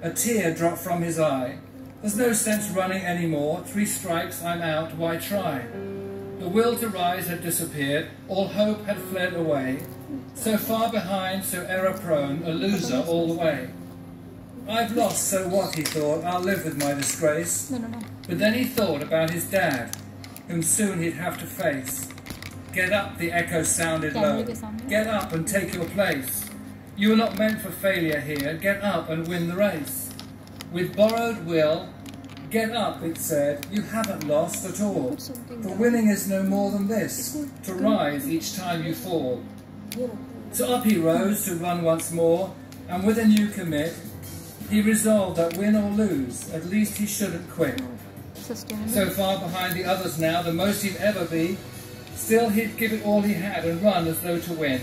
A tear dropped from his eye. There's no sense running anymore. 3 strikes, I'm out, why try? The will to rise had disappeared. All hope had fled away. So far behind, so error-prone, a loser all the way. I've lost, so what, he thought, I'll live with my disgrace. No. But then he thought about his dad, whom soon he'd have to face. Get up, the echo sounded low. Get up and take your place. You are not meant for failure here. Get up and win the race. With borrowed will, get up, it said. You haven't lost at all. For winning is no more than this, to rise each time you fall. So up he rose to run once more, and with a new commit, he resolved that win or lose, at least he shouldn't quit. So far behind the others now, the most he'd ever be, still he'd give it all he had and run as though to win.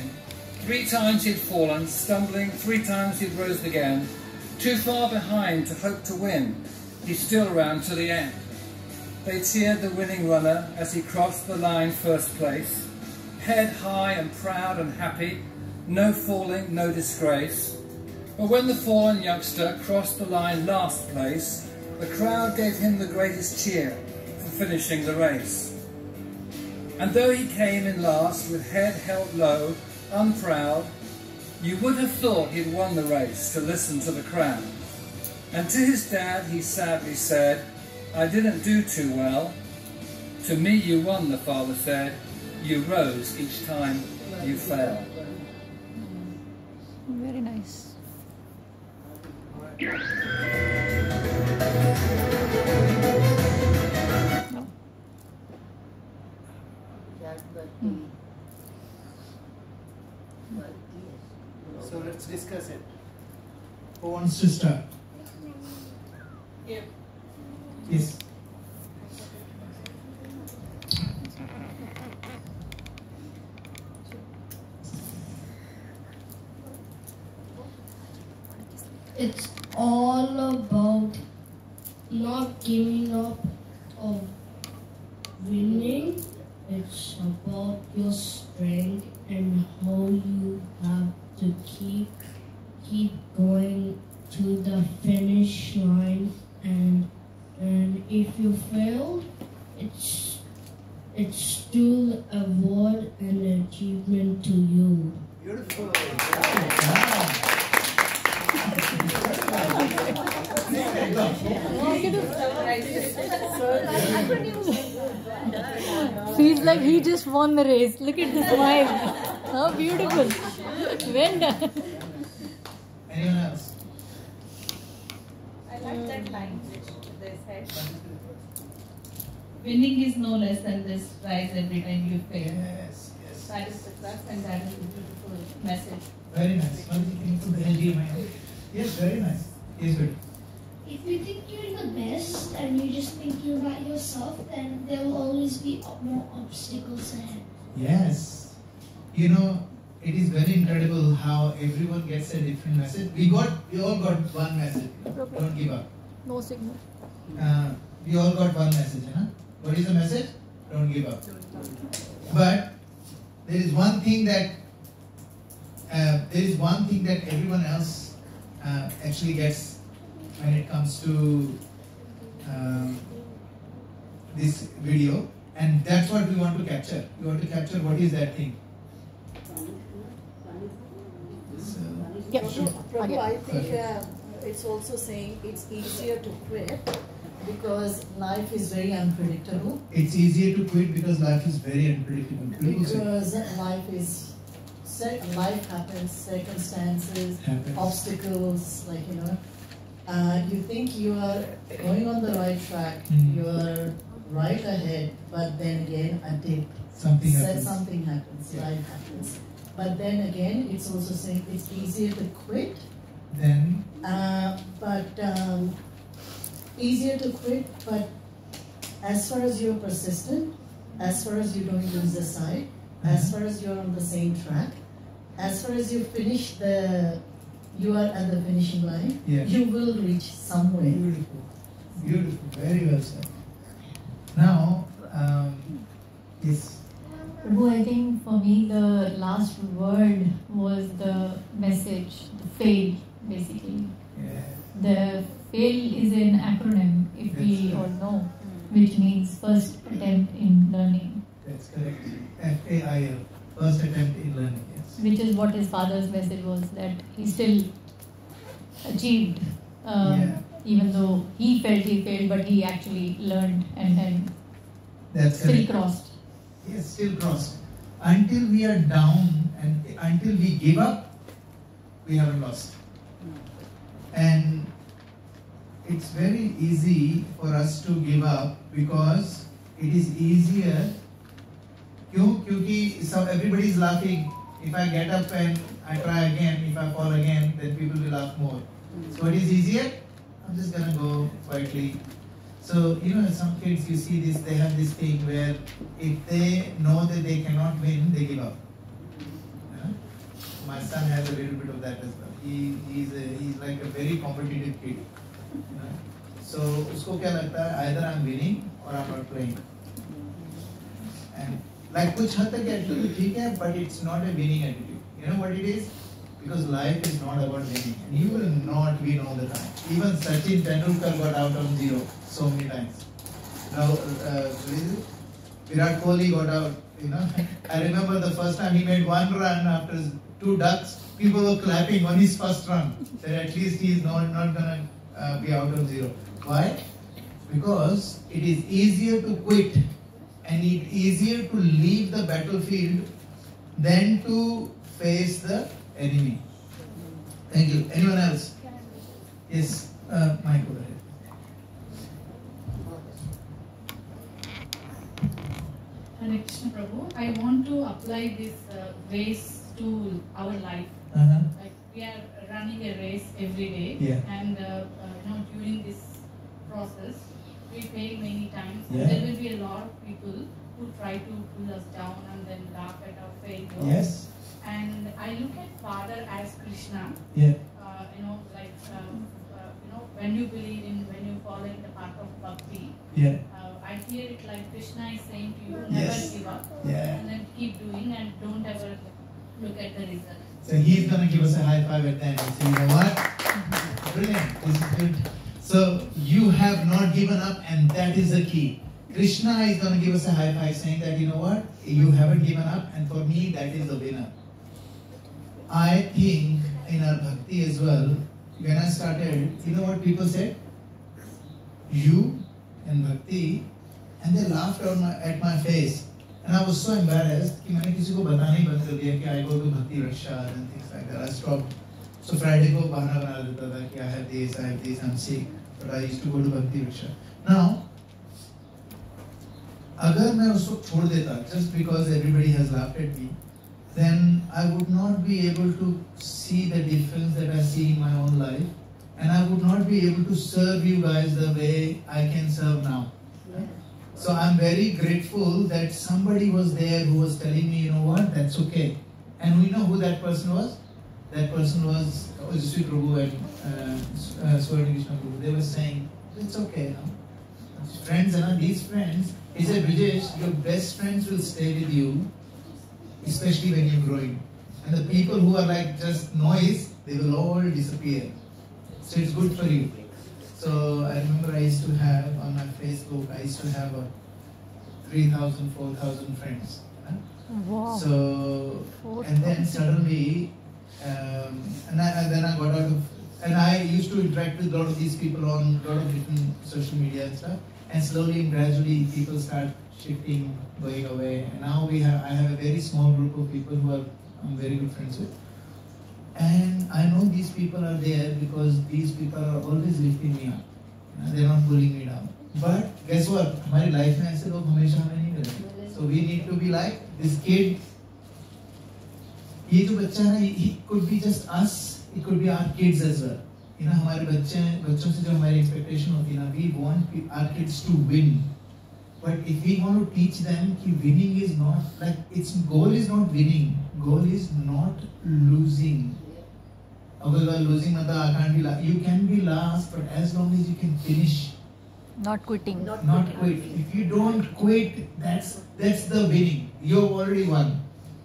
3 times he'd fallen, stumbling, 3 times he'd rose again. Too far behind to hope to win, he still ran to the end. They cheered the winning runner as he crossed the line first place. Head high and proud and happy, no falling, no disgrace. But when the fallen youngster crossed the line last place, the crowd gave him the greatest cheer for finishing the race. And though he came in last with head held low, unproud, you would have thought he'd won the race to listen to the crowd. And to his dad he sadly said, I didn't do too well. To me you won, the father said. You rose each time you fell. Very nice. No. So let's discuss it. Who wants to start? Yeah. Yes. It's all about not giving up or winning. It's about your strength and how you have to keep going to the finish line, and if you fail, it's still a award and achievement to you. Beautiful. Feels like he just won the race. Look at the smile. How beautiful. Well done. Anyone else? I like that line which they said. Winning is no less than this rise every time you fail. Yes, yes. That is the crux and that is the beautiful message. Very nice. What do you think of the LG mind? Yes, very nice. Yes, good. If you think you're the best and you just think you're about yourself, then there will always be more obstacles ahead. Yes. You know, it is very incredible how everyone gets a different message. We all got one message. Don't give up. No signal. We all got one message, huh? What is the message? Don't give up. But there is one thing that everyone else actually gets when it comes to this video, and that's what we want to capture. We want to capture what is that thing. So, Yeah, sure. Prabhu, I think it's also saying it's easier to quit because life is very unpredictable. it's easier to quit because life is very unpredictable. Because life happens, circumstances, Happens. obstacles, like, you know. You think you are going on the right track, you are right ahead, but then again a dip. Something happens. Something happens, life happens. But then again, it's also saying it's easier to quit. Then Easier to quit, but as far as you're persistent, as far as you don't lose the sight, as far as you're on the same track, as far as you you are at the finishing line, Yeah. you will reach somewhere. beautiful, beautiful, very well said. Now, yes. Prabhu, I think for me the last word was the message, the fail, basically. Yeah. The FAIL is an acronym, if we all know, which means first attempt in learning. That's correct. FAIL, first attempt in learning, yes. Which is what his father's message was, that he still achieved, even though he felt he failed, but he actually learned and That's still correct. crossed. Yes, still crossed. Until we are down and until we give up, we haven't lost. And it's very easy for us to give up because it is easier. Because everybody is laughing. If I get up and I try again, if I fall again, then people will laugh more. So what is easier? I'm just gonna go quietly. So, some kids, you see this, they have this thing where if they know that they cannot win, they give up. My son has a little bit of that as well. He's like a very competitive kid. So, usko kya lagta hai? Either I'm winning or I'm not playing. And like kuch had tak attitude theek hai, but it's not a winning attitude. You know what it is? Because life is not about winning, and you will not win all the time. Even Sachin Tendulkar got out on 0 so many times. Now, Virat Kohli got out. I remember the first time he made 1 run after 2 ducks. People were clapping on his first run. That at least he is not gonna be out on 0. Why? Because it is easier to quit and it's easier to leave the battlefield than to face the enemy. Thank you. Anyone else? Yes, Mike, go ahead. Hare Krishna Prabhu, I want to apply this race to our life. Like we are running a race every day, and during this process, we fail many times. And there will be a lot of people who try to pull us down and then laugh at our failure. Yes. And I look at Father as Krishna. When you believe in, when you follow in the path of bhakti, I hear it like Krishna is saying to you, never give up, and then keep doing and don't ever look at the result. So he's going to give us a high five at the end and say, you know what? Brilliant, this is good. So you have not given up, and that is the key. Krishna is going to give us a high five saying that, you know what? You haven't given up, and for me, that is the winner. I think in our bhakti as well, when I started, you know what people said? You and bhakti, and they laughed at my face. And I was so embarrassed that I didn't tell anyone that I go to Bhakti Raksha and things like that. I stopped. So Friday ko bahana bana deta tha ki I have this, I'm sick. But I used to go to Bhakti Raksha. Now, agar main usko chhod deta just because everybody has laughed at me, then I would not be able to see the difference that I see in my own life, and I would not be able to serve you guys the way I can serve now. So I'm very grateful that somebody was there who was telling me, you know what, that's okay. And we know who that person was? That person was Ojasvi Prabhu and Swarni Krishna Prabhu. They were saying, it's okay now. Friends, these friends, he said, Brijesh, your best friends will stay with you, especially when you're growing. And the people who are like just noise, they will all disappear. So it's good for you. So I remember I used to have on my Facebook, I used to have 3,000, 4,000 friends. Wow. So, and then suddenly, then I got out of, and I used to interact with a lot of these people on a lot of different social media and stuff. And slowly and gradually people start shifting, going away. And now I have a very small group of people who I'm very good friends with. And I know these people are there because these people are always lifting me up. They're not pulling me down. But guess what? Our life mein aise log hamesha hame nahi milenge. So we need to be like this kid. Ye jo bachcha hai, it could be just us. It could be our kids as well. हमारे बच्चों से जो हमारी expectation होती है ना, we want our kids to win. But if we want to teach them that winning is not like its goal is not winning. Goal is not losing. Losing I can't be last. You can be last, but as long as you can finish. Not quitting. Not quit. If you don't quit, that's the winning. You've already won.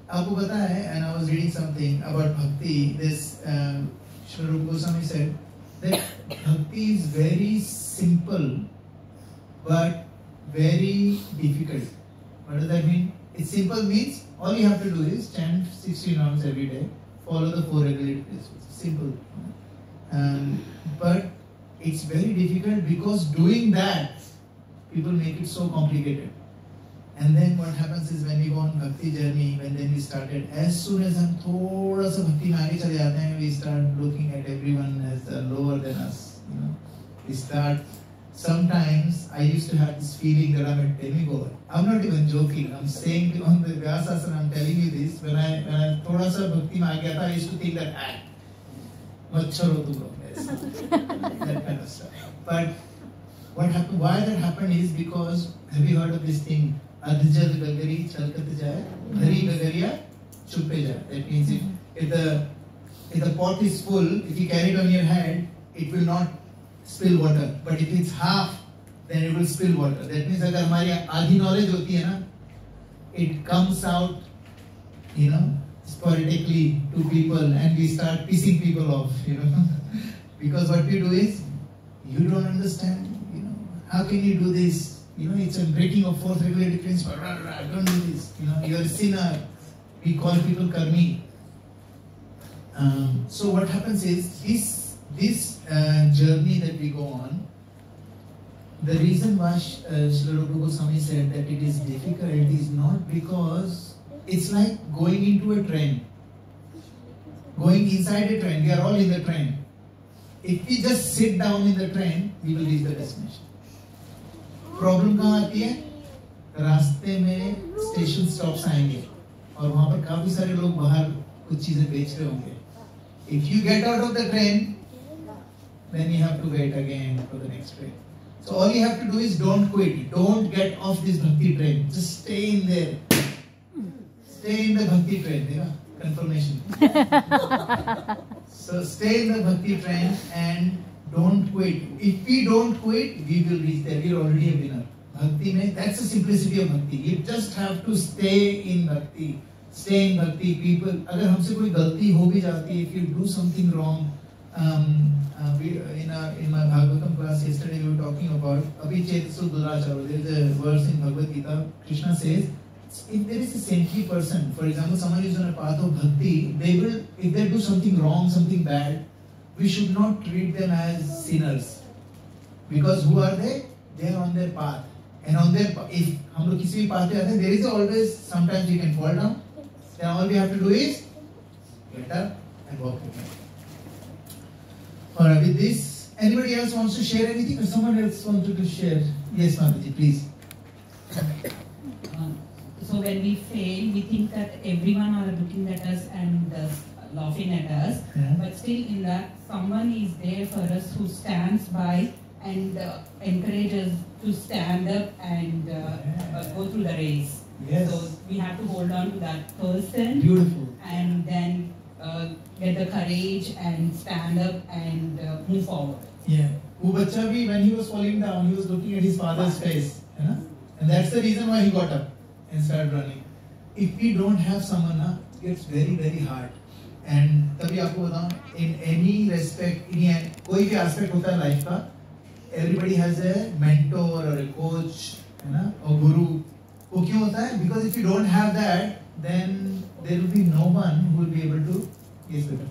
आपको पता है, and I was reading something about bhakti. This Sri Rupa Goswami said that bhakti is very simple but very difficult. What does that mean? It's simple means all you have to do is chant 16 rounds every day, follow the 4 regulated principles. Simple. But it's very difficult because doing that, people make it so complicated. And then what happens is when we go on bhakti journey, when then we started, as soon as हम थोड़ा सा भक्ति में आगे चले जाते हैं, we start looking at everyone as lower than us. You know, we start. Sometimes I used to have this feeling that I'm a demigod. I'm not even joking. I'm saying on the Vyasasana, I'm telling you this. When I थोड़ा सा भक्ति में आ गया था, I used to think that मच्छर हो तुम लोग, that kind of stuff. But what happened? Why that happened is because, have you heard of this thing? Adhijal gagari chalkat jaye, dhari gagariya chuppe jaye. That means if the pot is full, if you carry it on your head, it will not spill water. But if it's half, then it will spill water. That means अगर हमारी आधी knowledge होती है ना, it comes out, you know, sporadically to people, and we start pissing people off, you know, because what we do is, you don't understand, you know, how can you do this? You know, it's a breaking of 4th regulated principle. Don't do this. You know, you're a sinner. We call people karmi. So what happens is this journey that we go on. The reason why Srila Rupa Goswami said that it is difficult is not because it's like going into a train, going inside a train. We are all in the train. If we just sit down in the train, we will reach the destination. Problem कहाँ आती है? रास्ते में station stops आएंगे और वहाँ पर काफी सारे लोग बाहर कुछ चीजें बेच रहे होंगे. If you get out of the train, then you have to wait again for the next train. So all you have to do is don't quit. Don't get off this bhakti train. Just stay in there. Stay in the bhakti train. You know, confirmation. So stay in the bhakti train and don't quit. If we don't quit, we will reach there. We are already a winner. Bhakti mein, that's the simplicity of bhakti. You just have to stay in bhakti. Stay in bhakti. People, अगर हमसे कोई गलती हो भी जाती, if you do something wrong, in my Bhagavatam class yesterday we were talking about Abhi Chetsu Duracharo. There is a verse in Bhagavad Gita. Krishna says, if there is a saintly person, for example, someone who is on a path of bhakti, they will, if they do something wrong, something bad, we should not treat them as sinners, because who are they? They are on their path, and on their if हम लोग किसी भी path पे आते हैं, there is always sometimes you can fall down. Then all we have to do is get up and walk again. Alright, with this, anybody else wants to share anything, or someone else wanted to share? Yes, Mataji, please. So when we fail, we think that everyone are looking at us and laughing at us, but still in that someone is there for us who stands by and encourages to stand up and go through the race. Yes. So we have to hold on to that person. Beautiful. And then get the courage and stand up and move forward. Yeah. Wo bachcha bhi, when he was falling down, he was looking at his father's face, you know? And that's the reason why he got up and started running. If we don't have someone, it gets very, very hard. And तभी आपको बताऊं, in any respect, in कोई भी aspect होता है life का, everybody has a mentor or a coach, है ना, or guru. वो क्यों होता है? Because if you don't have that, then there will be no one who will be able to. Yes, better.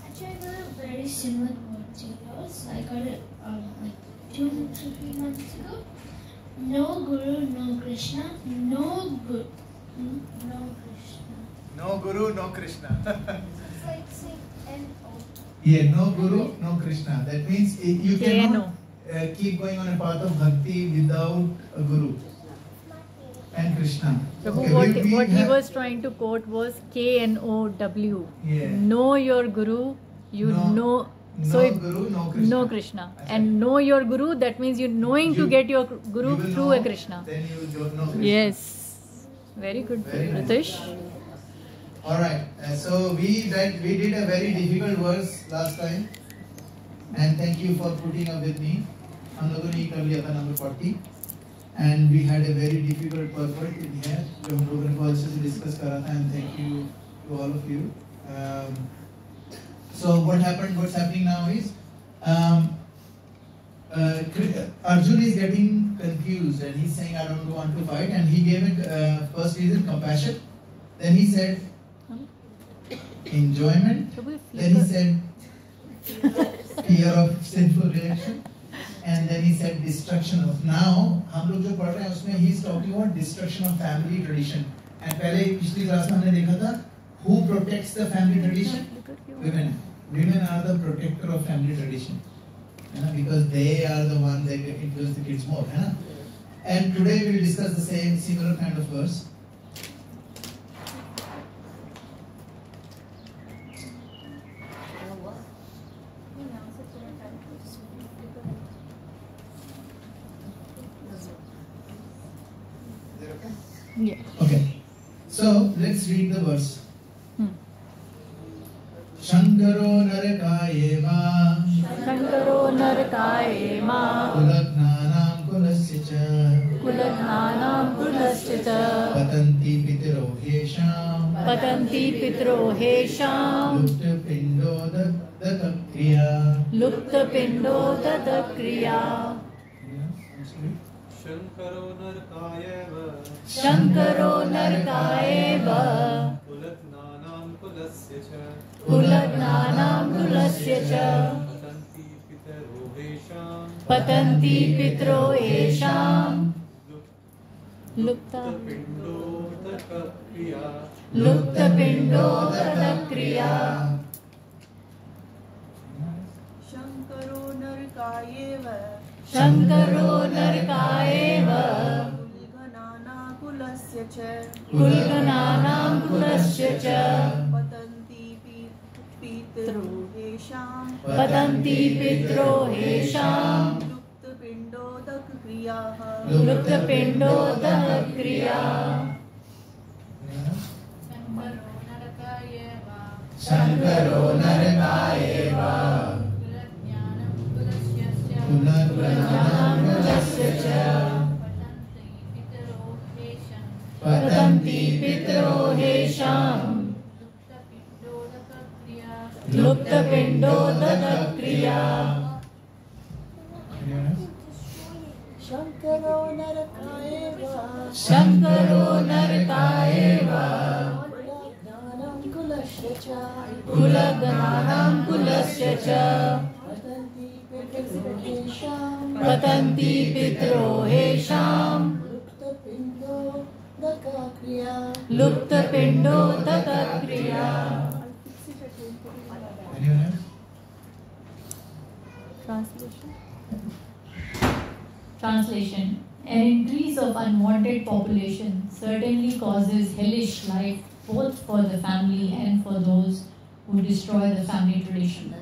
Actually, I got a very similar word to yours. I got it like 2 to 3 months ago. No guru, no Krishna. No guru, no Krishna. No guru, no Krishna. It's like saying N-O. Yeah, no guru, no Krishna. That means you cannot keep going on a path of bhakti without a guru and Krishna. Prabhu, what he was trying to quote was K-N-O-W. Yeah. Know your guru, you know. So no guru, no Krishna. No Krishna. And know your guru, that means you knowing to get your guru through a Krishna. Then you will know Krishna. Yes. Very good, Ritesh. Alright, so we did a very difficult verse last time, and thank you for putting up with me. हम लोगों ने ये कर लिया था number 40, and we had a very difficult purport in here जो हम लोगों ने बहुत अच्छे से discuss करा था, and thank you to all of you. So what's happening now is Arjun is getting confused and he's saying, I don't want to fight, and he gave it first reason, compassion. Then he said enjoyment. Then he said fear of sinful reaction. And then he said destruction of. Now हम लोग जो पढ़ रहे हैं उसमें he is talking about destruction of family tradition. And पहले पिछली class में हमने देखा था who protects the family tradition? Women. Women are the protector of family tradition. Because they are the ones that influence the kids more. And today we will discuss the same similar kind of verse. Yeah. Okay. So let's read the verse. Shankaro Narakayeva Shankaro Narakayema Kulagnanam Kulasya Kulagnanam Kulasya Patanti Pitro Hesham Patanti Pitro Hesham Lupta Pindo Datakriya Lupta Pindo Datakriya Shankaro Narakayeva Shankaro Narakayeva Kulagnanam Kulasya Kulagnanam Kulasya Patanti Pitro Hesham Lupta Pindo Datakriya Shankaro Narakayeva Shankaro Narakayeva Kulganana Kulasya Cha Kulgananam Kulasya Patanti Pitro Hesham Patanti Pitro Hesham Lupta Pindo Datakriya Lupta Pindo Datakriya Shankaro Narakayeva Kulagnanam Kulasya Patanti Pitro Hesham Lupta Pindo Datakriya Shankaro Narakayeva Shankaro Narakayeva Kulagnanam Kulasya Kulagnanam Kulasya Patanti Pitro Hesham Lupta Pindo Datakriya Anyone else? Translation. An increase of unwanted population certainly causes hellish life both for the family and for those who destroy the family tradition.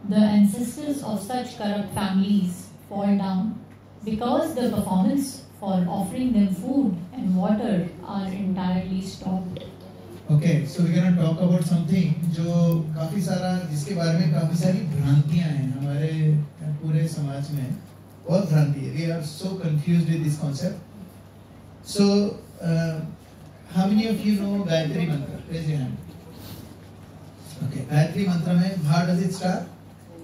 The ancestors of such corrupt families fall down because the performance for offering them food and water are entirely stopped. Okay, so we're going to talk about something जो काफी सारा जिसके बारे में काफी सारी भ्रांतियां हैं हमारे पूरे समाज में बहुत भ्रांति है. We are so confused with this concept. So, how many of you know Gayatri Mantra? Raise your hand. Okay, Gayatri Mantra में how does it start?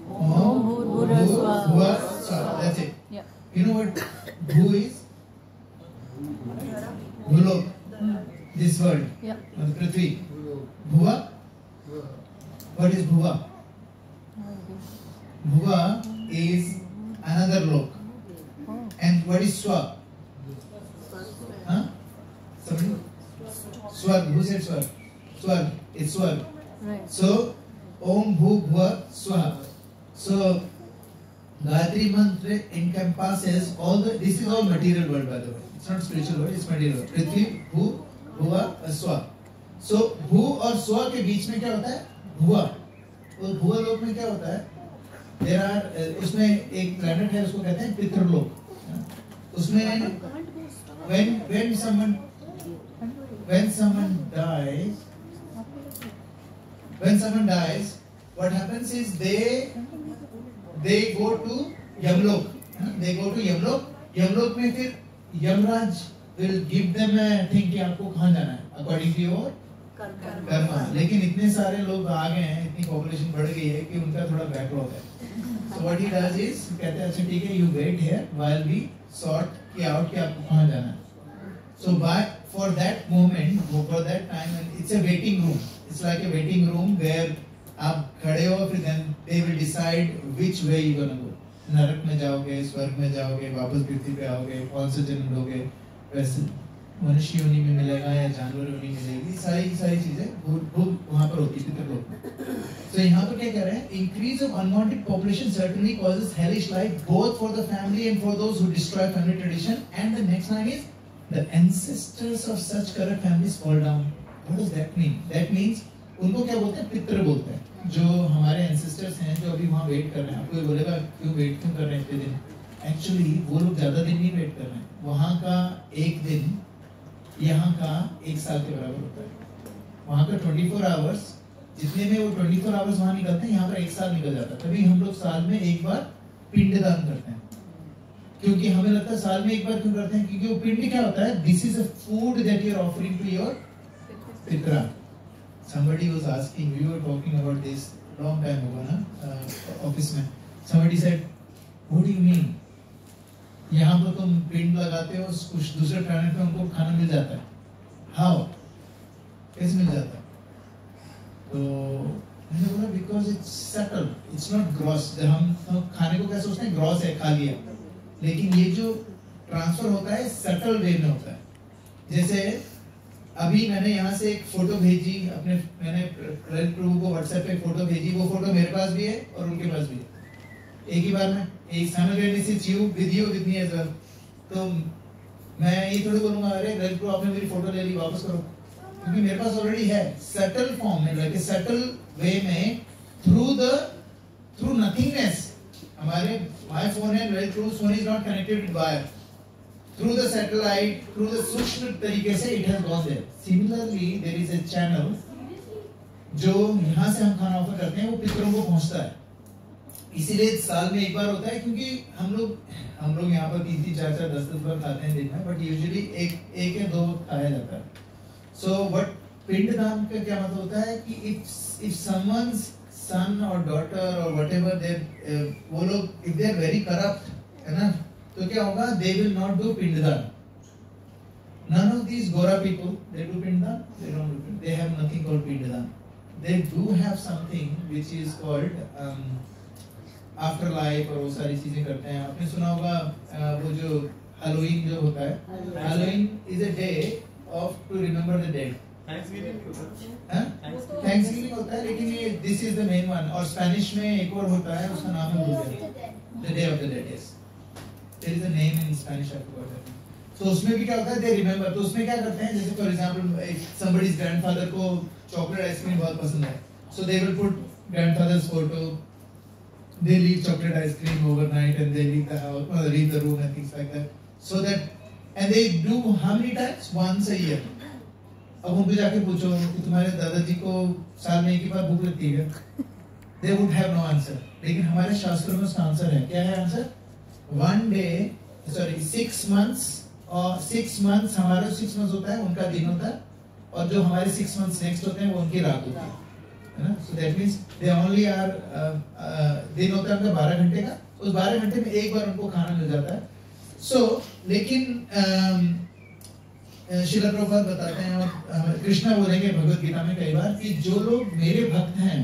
Om Bhurvaswah Swah. That's it. Yeah. You know what Bhu is? Bhulok. This word. Yeah. Prithvi. Bhuva. What is Bhuva? Bhuva is another lok. And what is Swa? Huh? Somebody? Swarg. Who said Swarg? Swarg. It's Swarg. Right. So, Om Bhu Bhuva Swaha. So, Gayatri Mantra encompasses all the, this is all material word by the way. It's not spiritual word, it's material word. Prithvi, Bhu, Bhuva, Swa. So, Bhu और Swa के बीच में क्या होता है? Bhuva. तो Bhuva लोक में क्या होता है? There are, उसमें एक planet है उसको कहते हैं पितृलोक. उसमें when someone dies, what happens is they go to Yamlok. They go to Yamlok. Yamlok में फिर Yamraj will give them a thing कि आपको कहाँ जाना है according to your कर्मा. लेकिन इतने सारे लोग आ गए हैं, इतनी population बढ़ गई है कि उनका थोड़ा backlog है. So what he does is कहते हैं अच्छा ठीक है, you wait here while we sort कि out कि आपको कहाँ जाना है. So for that moment, for that time, it's a waiting room. It's like a waiting room where आप खड़े हो, फिर then they will decide which way you gonna go. नरक में जाओगे, स्वर्ग में जाओगे, वापस पृथ्वी पे आओगे, कौन सा जन्म लोगे, वैसे मनुष्य योनि में मिलेगा या जानवर योनि मिलेगी, सारी चीजें वहाँ पर होती है लोग. So यहाँ पर क्या कह रहे हैं? Increase of unwanted population certainly causes hellish life both for the family and for those who destroy family tradition. And the next line is the ancestors of such corrupt families fall down. What does that mean? That means उनको क्या बोलते हैं? पितृ बोलते हैं. जो हमारे ancestors हैं जो अभी वहाँ वेट कर रहे हैं. आपको बोलेगा क्यों वेट क्यों कर रहे हैं इतने दिन? एक्चुअली वो लोग ज्यादा दिन नहीं वेट कर रहे हैं. वहाँ का एक दिन यहाँ का एक साल के बराबर होता है. वहाँ का 24 आवर्स जितने में वो 24 आवर्स वहाँ निकलते हैं, यहाँ पर एक साल निकल जाता है. तभी हम लोग साल में एक बार पिंडदान करते हैं. क्योंकि हमें लगता है साल में एक बार क्यों करते हैं? क्योंकि वो पिंड क्या होता है? This is a food that you are offering to your pitra. Somebody was asking, we were talking about this long time ago ना ऑफिस में. Somebody said, what do you mean? यहाँ पर तुम पिंड लगाते हो, कुछ दूसरे प्लैनेट पे उनको खाना मिल जाता है. How? कैसे मिल जाता है? तो मैंने बोला because it's subtle, it's not gross. जब हम खाने को क्या सोचते हैं? ग्रॉस है, खा लिया. लेकिन ये जो ट्रांसफर होता है सटल वे में होता है. जैसे अभी मैंने यहाँ से एक फोटो भेजी अपने, मैंने ललित प्रभु को व्हाट्सएप पे फोटो भेजी. वो फोटो मेरे पास भी है और उनके पास भी है. एक ही बार में एक simultaneously with me as well. तो मैं ये थोड़ी बोलूंगा अरे ललित प्रभु आपने मेरी फोटो ले ली, वापस करो, क्योंकि मेरे पास ऑलरेडी है. सटल फॉर्म में, लाइक सटल वे में, थ्रू नथिंगनेस. हमारे माय फोन है, Lalit Prabhu phone is not connected with wire. Through the satellite, through the सूक्ष्म तरीके से it has gone there. Similarly, there is a channel जो यहाँ से हम खाना ऑफर करते हैं, वो पितरों को पहुँचता है. इसीलिए साल में एक बार होता है, क्योंकि हम लोग यहाँ पर 3-3, 4-4, 10-10 बार खाते हैं दिन में, बट यूजुअली एक या 2 खाया जाता है. So what पिंडदान का क्या मतलब होता है कि if someone's son or daughter or whatever वो लोग if they are very corrupt, है ना, तो क्या होगा? They will not do पिंडदान. None of these Gora people, they do पिंडदान. They don't do पिंडदान. They have nothing called पिंडदान. They do have something which is called afterlife और वो सारी चीजें करते हैं. आपने सुना होगा वो जो Halloween जो होता है. Halloween is a day to remember the dead. Thanksgiving होता है, लेकिन ये this is the main one. और स्पेनिश में एक और होता है, उसका नाम है the Day of the Dead. Yes. There is a name in Spanish, I forgot that. So उसमें भी क्या होता है? They remember. तो उसमें क्या करते हैं? जैसे for example, somebody's grandfather को chocolate ice cream बहुत पसंद है, so they will put grandfather's photo. They leave chocolate ice cream overnight and they leave the house, or leave the room and things like that. So that, and they do how many times? Once a year. अब उनको जाके पूछो कि तुम्हारे दादाजी को साल में एक ही बार भूख लगती है? They would have no answer. लेकिन हमारे शास्त्रों में उसका आंसर है. क्या है आंसर? 6 months, और 6 months हमारा 6 months होता है, उनका दिन होता है, और जो हमारे 6 months next होते हैं वो उनकी रात होती है ना. So that means they only are दिन होता है उनका 12 घंटे का. उस 12 घंटे में एक बार उनको खाना मिल जाता है. So लेकिन श्रील प्रभुपाद बताते हैं, और कृष्णा बोलेंगे भगवत गीता में कई बार, कि जो लोग मेरे भक्त हैं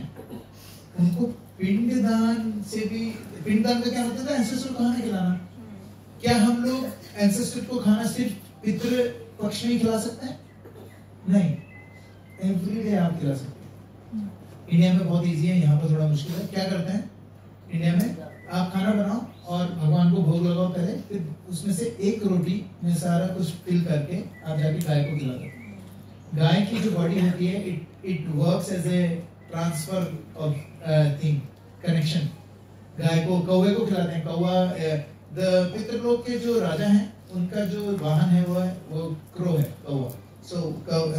उनको पिंडदान से भी, पिंडदान का क्या होता है? एंसेस्टर को खाना खिलाना. क्या हम लोग एंसेस्टर को खाना सिर्फ पितृ पक्ष में खिला सकते हैं? नहीं, एवरी डे आप खिला सकते हैं. इंडिया में बहुत इजी है, यहाँ पर थोड़ा मुश्किल है. क्या करते हैं इंडिया में? आप खाना बनाओ और भगवान को भोग लगाओ पहले, फिर उसमें से एक रोटी में सारा कुछ फिल करके आप जाके गाय को खिला दो. गाय की जो बॉडी होती है, it works as a transfer of thing, connection. गाय को, कौवे को खिलाते हैं. कौवा, पितृलोक के जो राजा हैं उनका जो वाहन है वो क्रो है, कौवा. सो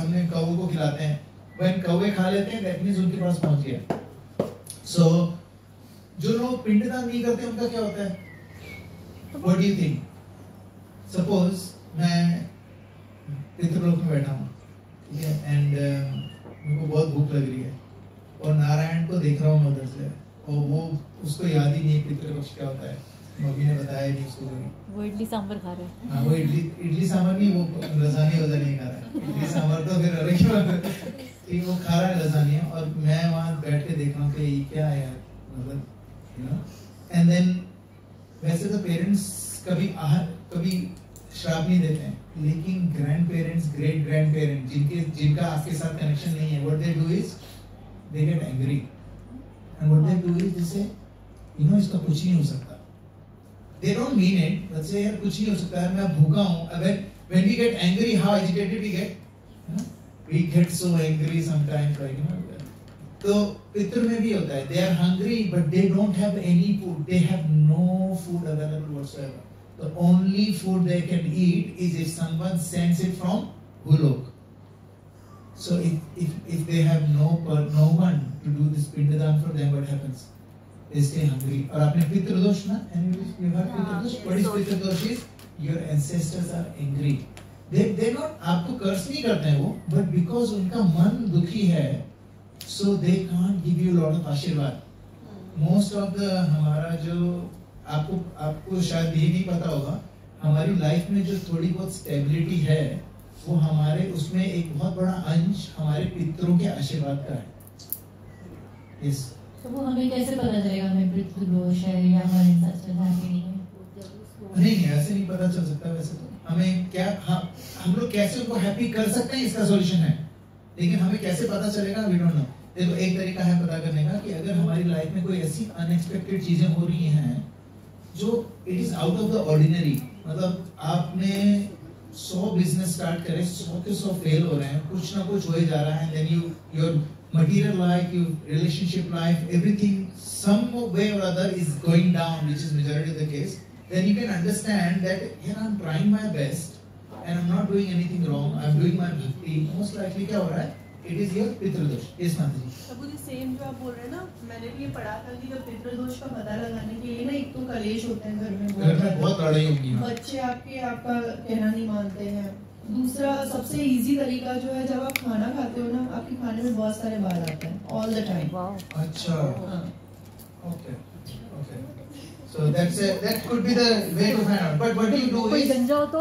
हमने कौवे को खिलाते हैं. when कौवे खा लेते हैं दैट मींस उनके पास पहुंच गया. सो जो लोग पिंडदान नहीं करते उनका क्या होता है? What do you think? Suppose मैं पितृलोक में बैठा हूँ, ठीक है, एंड मेरे को बहुत भूख लग रही है और नारायण को देख रहा हूँ मैं उधर से, और वो उसको याद ही नहीं पितृपक्ष क्या होता है, मम्मी ने बताया नहीं उसको कभी। वो इडली सांभर खा रहे हैं। हाँ वो इडली सांभर नहीं, वो लसानी वजह नहीं खा रहा है, इडली सांभर तो फिर अलग ही बात है, वो खा रहा है लसानी। और मैं वहाँ बैठ के देख रहा हूँ कि ये क्या है यार, मतलब यू नो। एंड देन वैसे तो पेरेंट्स कभी श्राप नहीं देते हैं, लेकिन grand parents, great grand parents जिनका आपके साथ कनेक्शन नहीं है, what they do is they get angry and what they do is जैसे यू नो इसका कुछ नहीं हो सकता। They don't mean it, but say यार कुछ नहीं हो सकता है, मैं भूखा हूँ। अगर when we get angry, how agitated we get? We get so angry sometimes, like you know. तो पितृ में भी होता है, they are hungry but they don't have any food, they have no food available whatsoever. The only food they can eat is if someone sends it from Bhulok. So if they have no one to do this pindadan for them, what happens? They stay hungry. और आपने पितृदोष ना, and you have पितृदोष. What is पितृदोष is? Your ancestors are angry. They not आपको कर्स नहीं करते हैं वो, but because उनका मन दुखी है, so they can't give you a lot of आशीर्वाद. Most of the हमारा जो आपको शायद ये नहीं पता होगा, हमारी लाइफ में जो थोड़ी बहुत स्टेबिलिटी है, वो हमारे उसमें एक बहुत बड़ा अंश हमारे पितरों के आशीर्वाद का है. Yes. तो वो हमें कैसे पता चलेगा हमें पितृदोष है या हमारे इंसेस्टर्स हैप्पी नहीं है? नहीं ऐसे नहीं पता चल सकता। वैसे तो हमें क्या हम लोग कैसे उनको हैप्पी कर सकते हैं इसका सॉल्यूशन है, लेकिन हमें कैसे पता चलेगा वी डोंट नो। देखो एक तरीका है पता करने का कि अगर हमारी लाइफ में कोई ऐसी अनएक्सपेक्टेड चीजें हो रही हैं जो it is out of the ordinary, मतलब आपने 100 बिजनेस स्टार्ट करे, 100 के 100 फेल हो रहे हैं, कुछ ना कुछ हो ही जा रहा है, then your material life, your relationship life, everything some way or other is going down, which is majority of the case, then you can understand that here I'm trying my best and I'm not doing anything wrong, I'm doing my bhakti. Most likely क्या हो रहा है? It is your पितृदोष. Yes माता जी. अब ये same जो आप बोल रहे हैं ना, मैंने भी ये पढ़ा था कि जब पितृदोष का पता लगाने के लिए ना, एक तो कलेश होते हैं घर में बहुत लड़ाई होगी, बच्चे आपका कहना नहीं मानते हैं। दूसरा सबसे इजी तरीका जो है, जब आप खाना खाते हो ना, आपके खाने में बहुत सारे बाल आते हैं ऑल द टाइम। अच्छा, okay okay, so that could be the way to find out. But what do you do is गंजा हो तो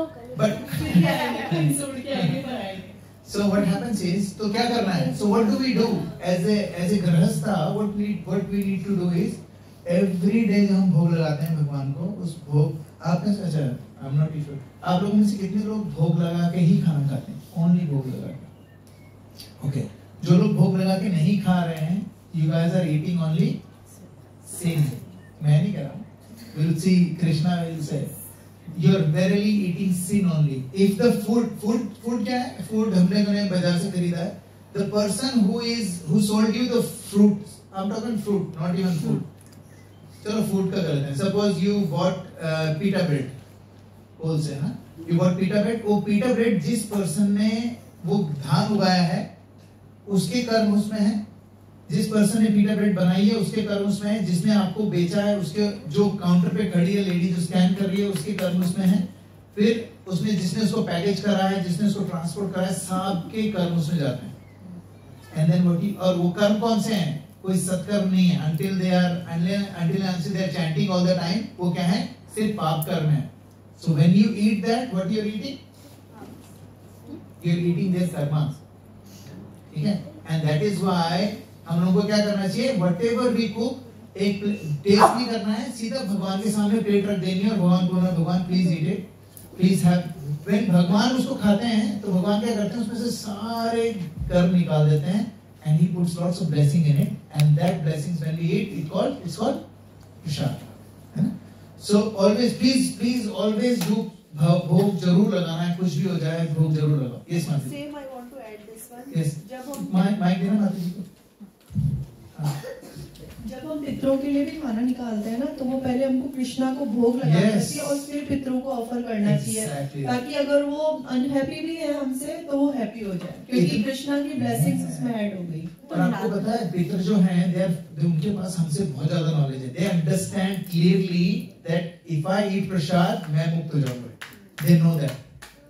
so what happens is, तो क्या करना है? So what do we do as a गृहस्था? What we need to do is every day जब हम भोग लगाते हैं भगवान को, उस भोग आपने अच्छा I'm not sure. आप लोगों में से कितने लोग भोग लगा के ही खाना खाते हैं? Only भोग लगा के। Okay. जो लोग भोग लगा के नहीं खा रहे हैं, you guys are eating only sin. मैं नहीं कह रहा हूँ. We'll see. Krishna will say, you're verily eating sin only. If the food क्या है? Food हमने बाजार से खरीदा है. The person who sold you the fruits, I'm talking fruit, not even food. चलो food का करते हैं. Suppose you bought pita bread. से ना, you got pita bread. वो pita bread जिस पर्सन ने वो धान उगाया है उसके कर्म उसमें है, जिस पर्सन ने pita bread बनाई है उसके कर्म उसमें है, जिसने आपको बेचा है उसके, जो काउंटर पे खड़ी है लेडी जो स्कैन कर रही है उसके कर्म उसमें है, फिर उसने जिसने उसको पैकेज करा है, जिसने उसको ट्रांसपोर्ट करा है, सबके कर्म उसमें जाते हैं। एंड देन और वो कर्म कौन से हैं? कोई सत्कर्म नहीं है। until they are chanting all the time, वो क्या है? सिर्फ पाप कर्म है। So when you eat that, what you are eating? You are eating their karmas. ठीक है? And that is why हम लोगों को क्या करना चाहिए? Whatever we cook, एक टेस्ट नहीं करना है, सीधा भगवान के सामने प्लेट रख देनी है और भगवान को बोलना, भगवान please eat it, please have. When भगवान उसको खाते हैं तो भगवान क्या करते हैं? उसमें से सारे कर्म निकाल देते हैं and he puts lots of blessing in it, and that blessings when we eat, it's called prasad. है ना? So always please always do भोग जरूर लगाना है, कुछ भी हो जाए भोग जरूर लगाओ। Yes माता जी। Same I want to add this one. Yes. जब हम माइक देना माता जी को। जब हम पितरों के लिए भी खाना निकालते हैं ना, तो वो पहले हमको कृष्णा को भोग लगाना चाहिए और फिर पितरों को ऑफर करना चाहिए, ताकि अगर वो अनहैप्पी भी है हमसे तो वो हैप्पी हो जाए, क्योंकि कृष्णा की ब्लेसिंग्स उसमें ऐड हो गई। और आपको पता है पितर जो हैं, उनके पास हमसे बहुत ज्यादा नॉलेज है। They understand clearly that if I eat prasad मैं मुक्त हो जाऊंगा। They know that.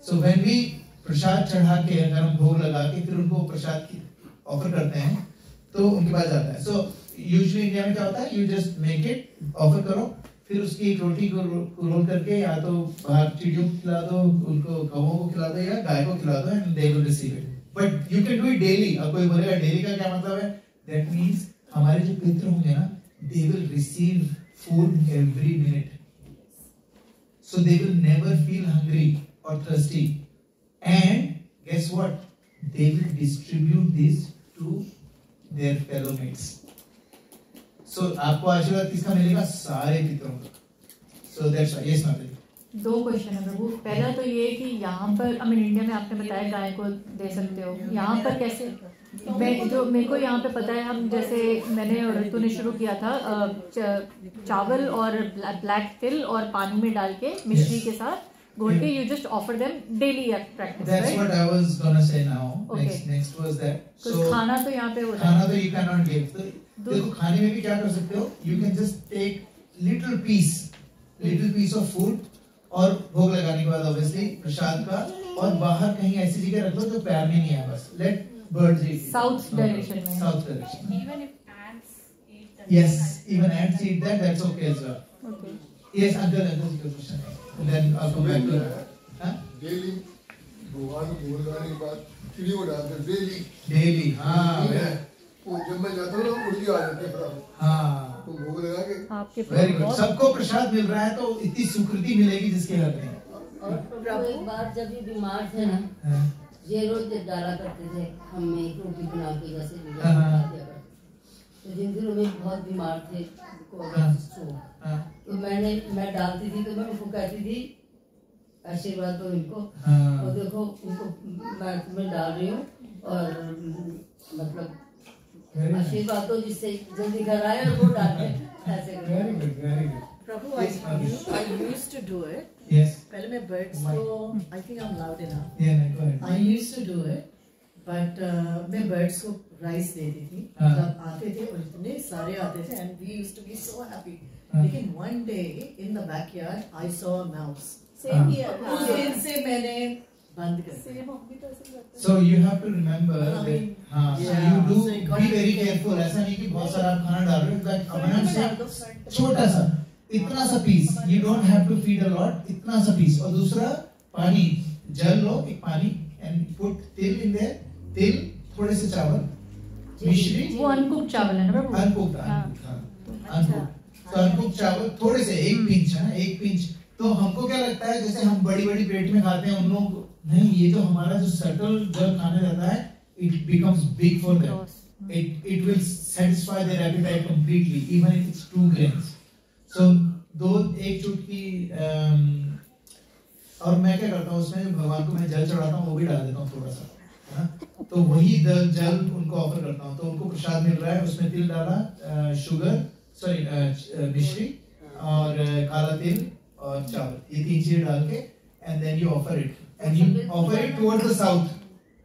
So when we prasad चढ़ा के, अगर हम भोग लगा के फिर उनको प्रसाद की ऑफर करते हैं तो उनके पास जाता है। सो यूजुअली इंडिया में क्या होता है, you just make it, offer करो, फिर उसकी एक रोटी को रोल करके या तो बाहर चिड़ियों को खिला दो, उनको कौवों को खिला दो या गाय को खिला दो, and they will receive it. But you can do it daily. अब कोई बोलेगा डेली का क्या मतलब है? दैट मींस हमारे जो पितृ होंगे ना, they will receive food every minute, so they will never feel hungry or thirsty, and guess what, they will distribute this to their fellow mates. So आपको आशीर्वाद किसका मिलेगा? सारे पितरों का. So that's why. Yes, Mataji. 2 question है प्रभु. पहला तो ये कि यहाँ पर इंडिया में आपने बताया गाय को दे सकते हो, यहाँ पर कैसे? मेरे को यहाँ पे पता है, हम जैसे मैंने और ऋतु ने शुरू किया था, चावल और ब्लैक तिल और पानी में डाल के मिश्री के साथ घोल के, you just offer them daily at practice. That's right? what I was gonna say now. Okay. Next was that. So खाना तो यहाँ पे होता है. खाना तो you cannot give. देखो खाने में भी क्या कर सकते हो? You can just take little piece of food और भोग लगाने के बाद obviously प्रसाद का, और बाहर कहीं ऐसी जगह रख लो जो पैर में नहीं है, बस let birds eat. South direction में. South direction. Even if ants eat that. Yes, even ants eat that. That's okay as well. Okay. Yes, uncle, question. And then I'll come back to that. Huh? Daily, भगवान को भोग लगाने के बाद चिड़ियों को डालते हैं daily. Daily, हाँ. वो जब मैं जाता हूँ ना उड़ती आ जाते हैं फटाफट. हाँ. तो भोग लगा के. आपके Very good. सबको प्रसाद मिल रहा है तो इतनी सुकृति मिलेगी जिसके हद नहीं. और प्रभु एक बार जब ये बीमार थे ना, ये रोज डाला करते थे, हम एक रोटी बना के जैसे दिया करते. तो जिन दिनों में बहुत बीमार थे तो मैं डालती थी, तो मैं उनको कहती थी आशीर्वाद दो इनको, तो देखो उनको मैं तुम्हें डाल रही हूँ, और मतलब आशीर्वाद दो जिससे जल्दी घर आए और वो डाले ऐसे. Prabhu, I used to do it. Yes. पहले मैं birds को, I think I'm loud enough. Yeah, go ahead. I used to do it, but मैं birds को rice देती थी. जब आते थे और इतने सारे आते थे, and we used to be so happy. लेकिन one day in the backyard I saw a mouse. Same here. उस दिन से मैंने बंद कर दिया. So you have to remember that. हाँ. So you do be very careful. ऐसा नहीं कि बहुत सारा खाना डाल रहे हो. That अमन से छोटा सा, इतना सा piece. You don't have to feed a lot. इतना सा पीस. और दूसरा पानी, जल लो एक पानी, and put till in there. तिल, थोड़े से चावल, मिश्री. वो अनकुक चावल है ना प्रभु? अनकुक, तो अनकुक चावल थोड़े से, एक पिंच है ना, एक पिंच. तो हमको क्या लगता है जैसे हम बड़ी बड़ी प्लेट में खाते हैं, उन लोगों को नहीं, ये जो हमारा जो सटल जब खाने जाता है, it becomes big for them. It will satisfy their appetite completely, even if it's 2 grains. So एक चुटकी, और मैं क्या करता हूँ उसमें, भगवान को मैं जल चढ़ाता हूँ, वो भी डाल देता हूँ थोड़ा सा, तो वही जल उनको ऑफर करता हूँ. तो उनको प्रसाद मिल रहा है, उसमें तिल डाला, मिश्री और काला तिल और चावल, ये 3 चीजें डाल के, and then you offer it, and you offer it towards the south.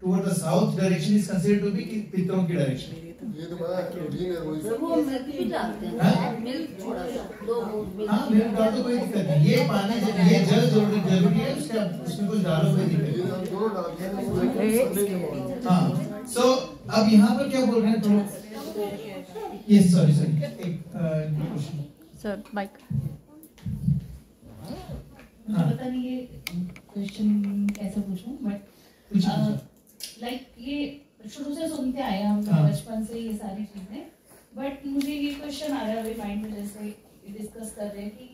Toward the south direction is considered to be पितरों की direction. ये तो बड़ा रूटीन है रोज. वो मिल्क भी डालते हैं, मिल्क थोड़ा सा, 2 बूंद मिल्क. हाँ, मिल्क डाल तो कोई दिक्कत नहीं. ये पानी, ये जल जरूरी है, उसमें कुछ डालो कोई दिक्कत नहीं. हम दोनों डालते हैं. हाँ. So अब यहाँ पर क्या बोल रहे हैं तो? Yes, sorry. एक क्वेश्चन. Sir mic. पता नहीं ये क्वेश्चन कैसे पूछूं, बट लाइक ये शुरू से सुनते आए हम बचपन से ये सारी चीजें, बट मुझे ये क्वेश्चन आ रहा है अभी माइंड में, जैसे डिस्कस कर रहे हैं कि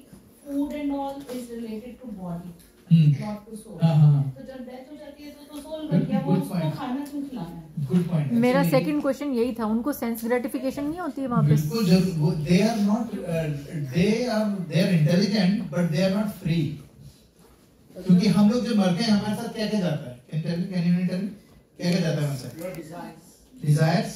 food and all is related to body, not to soul. तो जब डेथ हो जाती है तो सोल बन गया, वो उसको खाना क्यों खिलाना है? Good point. मेरा सेकंड क्वेश्चन यही था, उनको सेंस ग्रेटिफिकेशन नहीं होती है वहाँ पे? बिल्कुल जरूर. they are intelligent but they are not free. क्योंकि हम लोग जब मरते हैं हमारे साथ क्या क्या जाता है? क्या क्या जाता है हमारे साथ? Desires,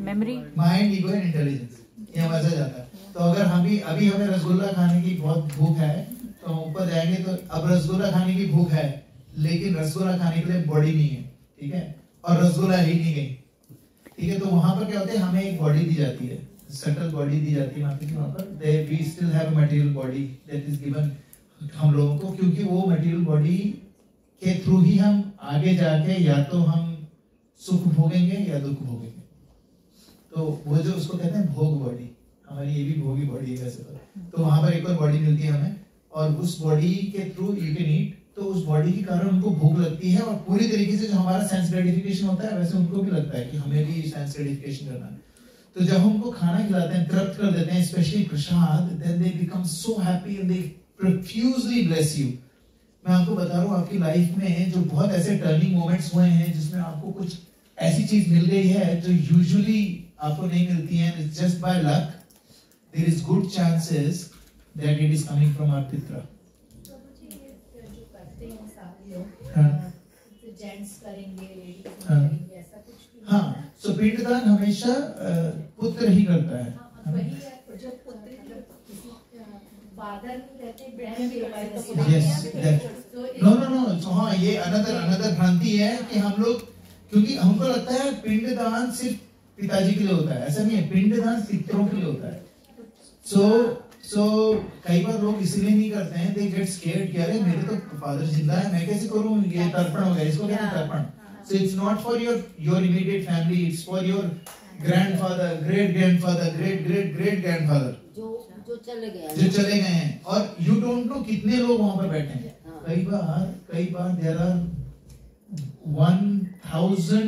memory, mind, ego and intelligence, ये हमारे साथ जाता है. तो अगर अभी हमें रसगुल्ला खाने की बहुत भूख है, तो हम ऊपर जाएंगे, तो अब रसगुल्ला खाने की भूख है, लेकिन रसगुल्ला खाने के लिए बॉडी नहीं है, ठीक है, और रसगुल्ला ही नहीं गई, ठीक है. तो वहां पर क्या होता है, हमें एक बॉडी दी जाती है, सटल बॉडी दी जाती है वहां पर. We still have material body that is given हम लोगों को, क्योंकि वो मटेरियल बॉडी के थ्रू ही हम आगे जाके या तो हम सुख भोगेंगे या दुख भोगेंगे. तो वो जो उसको कहते हैं भोग बॉडी, हमारी ये भी भोगी बॉडी है वैसे तो वहां पर एक और बॉडी मिलती है हमें, और उस बॉडी के थ्रू यू कैन ईट, तो उस बॉडी के कारण उनको भूख लगती है, और पूरी तरीके से जो हमारा सेंस ग्रेटिफिकेशन होता है वैसे उनको भी लगता है कि हमें भी सेंस ग्रेटिफिकेशन करना है। तो जब हम उनको खाना खिलाते हैं, तृप्त कर देते हैं, specially prasad, then they become so happy and they profusely bless you. मैं आपको बता रहा हूँ, आपकी लाइफ में जो बहुत ऐसे टर्निंग मोमेंट्स हुए हैं जिसमें आपको कुछ ऐसी चीज मिल गई है जो यूजुअली आपको नहीं मिलती है, just by luck, there is good chances that it is coming from our पितृ। जेंट्स करेंगे, लेडीज करेंगे, ऐसा कुछ। हाँ, सो पिंडदान हमेशा पुत्र ही करता है। वही है जो पुत्र फादर रहते बहन। यस, नो, सो हाँ, ये अनदर भ्रांति है कि हम लोग, क्योंकि हमको लगता है पिंडदान सिर्फ पिताजी के लिए होता है, ऐसा नहीं है, पिंडदान पितरों के लिए होता है। सो कई बार लोग इसलिए नहीं करते हैं, दे गेट स्केयर्ड कि अरे मेरे तो फादर जिंदा है, मैं कैसे करूं, ये तर्पण हो गया, इसको कहते हैं तर्पण। So it's not for your immediate family, it's for your grandfather, great grandfather, great great great grandfather जो चले गए हैं, और यू डोंट नो कितने लोग वहां पर बैठे हैं। कई बार there are 1000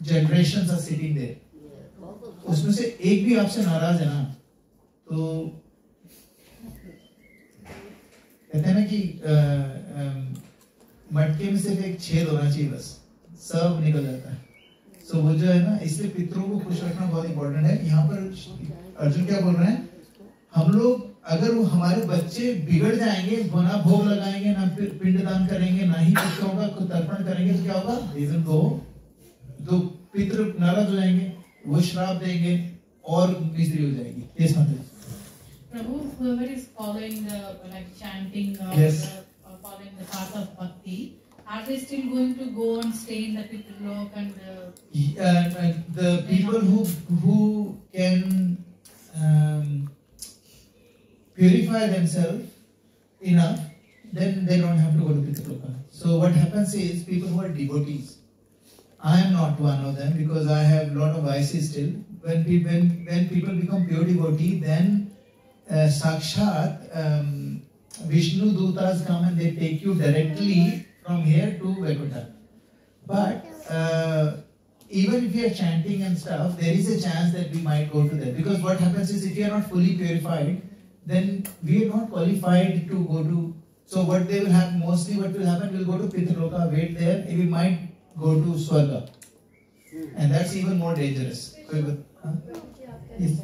generations are sitting there, उसमें से एक भी आपसे नाराज है ना, तो कहते हैं ना कि मटके में सिर्फ एक छेद होना चाहिए, बस सब निकल जाता है। सो वो जो है ना, इसलिए पितरों को खुश रखना बहुत इंपॉर्टेंट है। यहाँ पर अर्जुन क्या बोल रहे हैं, हम लोग अगर वो हमारे बच्चे बिगड़ जाएंगे, ना भोग लगाएंगे, ना पिंडदान करेंगे, ना ही पितरों का तर्पण करेंगे, तो क्या होगा, रीजन तो पितृ नाराज हो जाएंगे, वो श्राप देंगे और मिस्री हो जाएगी। यस माता। Prabhu, whoever is following the like chanting or yes. Following the path of bhakti, are they still going to go and stay in the pitralok and the people who can purify themselves enough, then they don't have to go to pitraloka. So what happens is, people who are devotees, I am not one of them because I have a lot of vices still. When people become pure devotee, then Sakshat Vishnu Dutas come and they take you directly from here to Vaikuntha. But even if you are chanting and stuff, there is a chance that we might go to there. Because what happens is, if you are not fully purified, then we are not qualified to go to. So what they will have, mostly what will happen, we'll go to Pitraloka, wait there, and we might go to Swarga. And that's even more dangerous. Yes.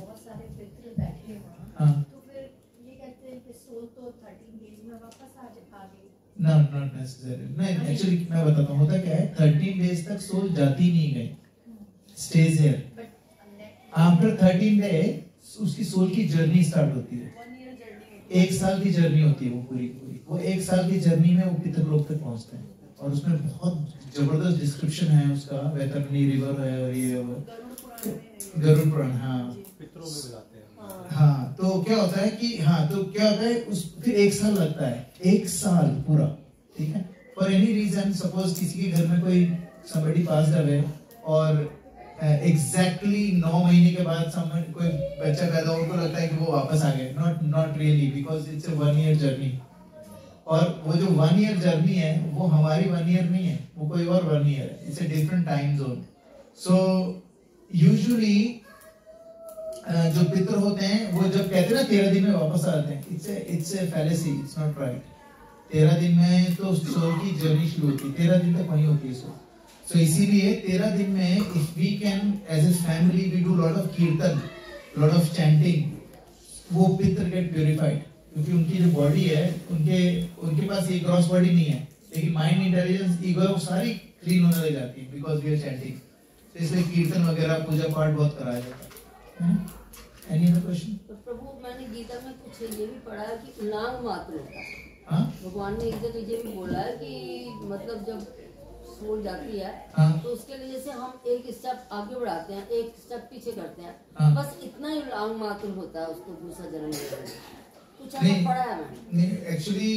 No, not necessarily. नहीं, actually मैं बताता हूँ, होता क्या है, 13 days तक soul जाती नहीं गई, stays here. After 13 days उसकी सोल की जर्नी स्टार्ट होती है। 1 साल की जर्नी होती है वो पूरी। वो 1 साल की जर्नी में वो पितृलोक तक पहुँचते हैं, और उसमें बहुत जबरदस्त डिस्क्रिप्शन है उसका, वैतरणी रिवर है और ये गरुड़ पुराण। हाँ, तो क्या होता है उस फिर 1 साल लगता है, 1 साल पूरा, ठीक है। फॉर एनी रीजन, सपोज किसी के घर में कोई somebody passed away और एग्जैक्टली 9 महीने के बाद कोई बच्चा पैदा हो, उनको लगता है कि वो वापस आ गए। Not really, because it's a 1 year journey. और वो जो 1 year जर्नी है वो हमारी 1 year नहीं है, वो कोई और 1 year है, it's a different time zone. So usually जो पितृ होते हैं वो जब कहते हैं ना 13 दिन में वापस आते हैं, it's a fallacy, it's not right. 13 दिन में तो सोल की जर्नी शुरू होती है, 13 दिन तक वहीं होती है सोल। सो इसीलिए 13 दिन में if we can as a family we do lot of kirtan, lot of chanting, वो पितृ गेट प्यूरिफाइड, क्योंकि उनकी जो बॉडी है, उनके पास ये ग्रॉस बॉडी नहीं है, लेकिन माइंड, इंटेलिजेंस, ईगो सारी क्लीन होने लग जाती है बिकॉज वी आर चैंटिंग। तो इसलिए कीर्तन वगैरह, पूजा पाठ बहुत कराया जाता है। Any other question? तो प्रभु, मैंने गीता में कुछ ये भी पढ़ा है कि नांग मात्र होता है। हाँ? भगवान ने एक जगह ये भी बोला है कि मतलब जब सोल जाती है, तो उसके लिए जैसे हम एक स्टेप आगे बढ़ाते हैं, एक स्टेप पीछे करते हैं, बस इतना ही नांग मात्र होता है उसको दूसरा जन्म में। कुछ ऐसा पढ़ा है मैंने। नहीं, एक्चुअली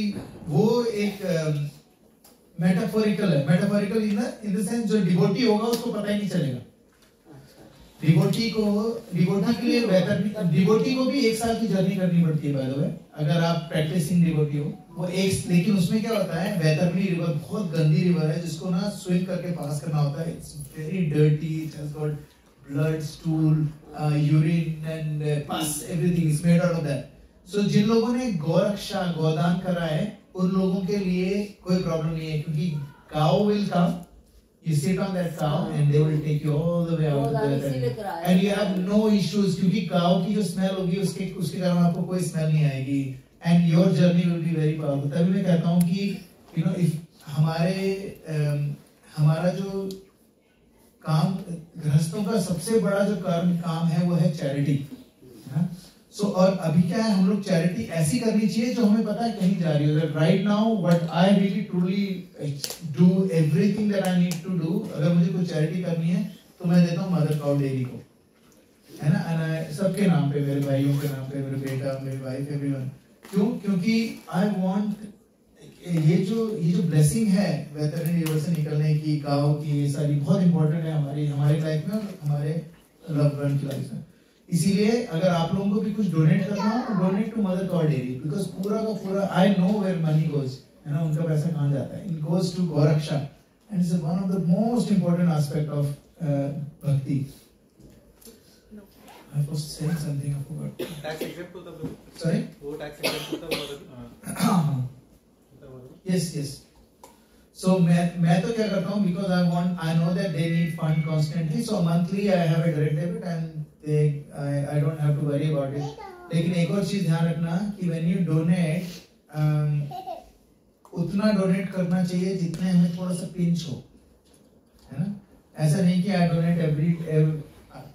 वो एक मेटाफोरिकल है। मेटाफोरिकल इन द सेंस जो डिवोटी होगा उसको पता ही नहीं चलेगा। डिवोटी के लिए बेहतर, डिवोटी को भी 1 साल की जर्नी करनी पड़ती है बाय द वे, अगर आप प्रैक्टिसिंग डिवोटी हो वो लेकिन उसमें क्या होता है, वैतरणी रिवर बहुत गंदी रिवर है जिसको ना स्विम करके पास करना होता है. It's very dirty, it has got blood, stool, urine and pus, everything is made out of that. So जिन लोगों ने गौरक्षा गोदान करा है उन लोगों के लिए कोई प्रॉब्लम नहीं है, क्योंकि cow will come, you sit on that cow and they will take you all the way out to the and you have no issues, क्योंकि cow की जो स्मेल होगी उसके कारण आपको कोई स्मेल नहीं आएगी and your journey will be very powerful. तभी मैं कहता हूँ कि if हमारा जो काम गृहस्थों का सबसे बड़ा जो काम है वो है चैरिटी. So, और अभी क्या है, हम लोग चैरिटी ऐसी करनी चाहिए जो हमें पता है कहीं जा रही है. Right now what I really truly do everything that I need to do. अगर मुझे कोई चैरिटी करनी है तो मैं देता हूँ मदर काउ डेयरी को, है ना, एंड सबके नाम पे, मेरे भाइयों के नाम पे, मेरे बेटा, मेरी वाइफ, एवरीवन. क्यों? क्योंकि आई वांट ये जो ब्लेसिंग है वैतरणी रिवर से निकलने की, काउ की, ये सारी बहुत इंपॉर्टेंट है हमारी लाइफ में और हमारे लव्ड वन की लाइफ में. इसीलिए अगर आप लोगों को भी कुछ डोनेट करना हो तो donate to mother cow dairy, because पूरा का पूरा I know where money goes, है ना, उनका पैसा कहाँ जाता है. It goes to gauraksha and it's one of the most important aspect of bhakti. I was saying something, I forgot. Tax exempt होता है. Sorry? वो tax exempt होता है. Yes. So मैं तो क्या करता हूँ, because I know that they need fund constantly, so monthly I have a direct debit and I don't have to worry about it. लेकिन एक और चीज ध्यान रखना कि when you donate उतना डोनेट करना चाहिए जितने हमें थोड़ा सा पिंच हो, है ना. ऐसा नहीं कि I donate every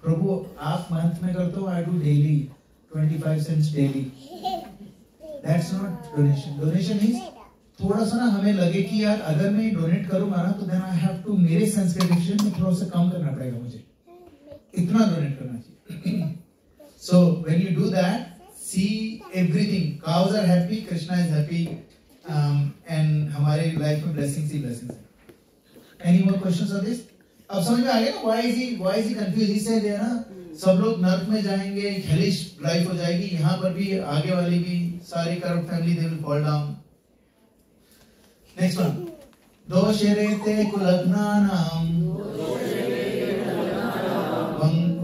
प्रभु आप मंथ में करते हो, I do daily 25 cents daily. That's not donation. Donation is थोड़ा सा ना हमें लगे कि यार अगर मैं डोनेट करूंगा ना तो then I have to, मेरे सेंस के डिफिशन में थोड़ा सा कम करना पड़ेगा मुझे, इतना डोनेट करना चाहिए. So when you do that, see everything. Cows are happy, Krishna is happy, and हमारे लाइफ में blessings ही blessings है. Any more questions on this? अब समझ में आ गया ना why is he confused? He said है ना सब लोग नर्क में जाएंगे, hellish लाइफ हो जाएगी, यहाँ पर भी आगे वाली भी सारी corrupt family they will fall down. Next one. दोषरेते कुलग्नानाम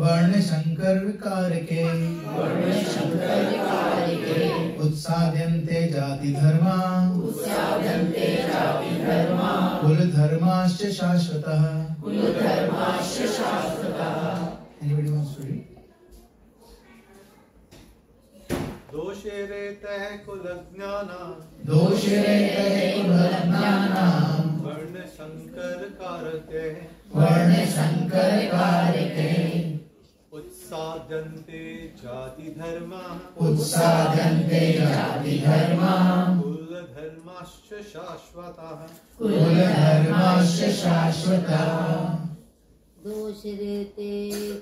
वर्ण शंकर कारके उत्साद्यन्ते जाति धर्मा कुल धर्माश्च शाश्वतः. Anybody wants to read? दोषेरेतः कुलज्ञानां वर्ण शंकर कारके उत्साद्यन्ते जाति धर्मा कुल धर्माश्च शाश्वतः. दोषरेते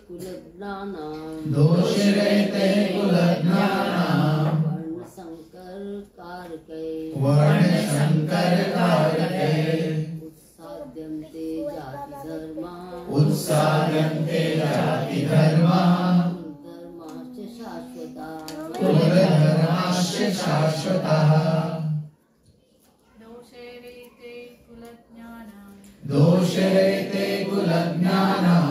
कुलज्ञानां वर्ण शंकर कारके उत्साद्यन्ते जाति धर्मा कुल धर्माश्च शाश्वतः. दोषरेते कुलज्ञानां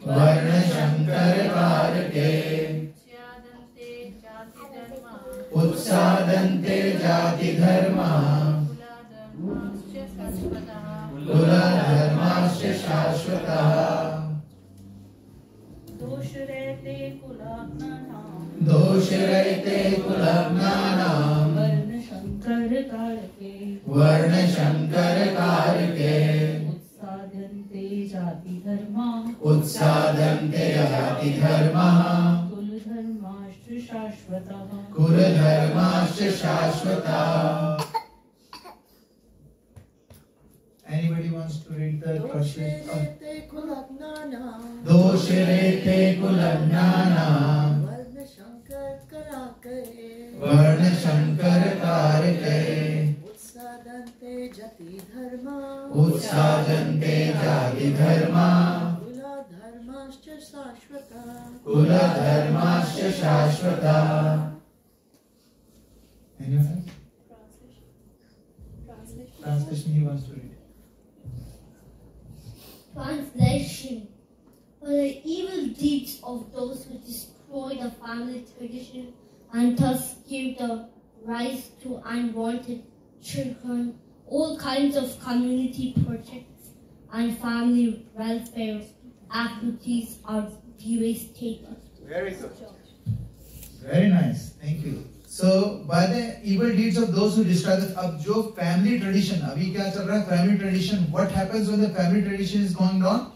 वर्ण शंकर कारके उत्साद्यन्ते जाति धर्मा कुल धर्माश्च शाश्वतः. दोषरेते कुलज्ञानां वर्ण शंकर कारके उत्साद्यन्ते जाति धर्मा कुल धर्माश्च शाश्वतः. Anybody wants to read the translation? दोषरेते कुलज्ञानां वर्ण शंकर कारके उत्साद्यन्ते जाति धर्मा शाश्वता कुलधर्माश्च शाश्वता. Anyone else? Translation he wants to read. Translation. For the evil deeds of those who destroy the family tradition and thus give the rise to unwanted children, all kinds of community projects and family welfare activities are devastated. Very good. Very nice. Thank you. So, by the evil deeds of those who destroy the, अब जो family tradition, अभी क्या चल रहा है family tradition? What happens when the family tradition is going down?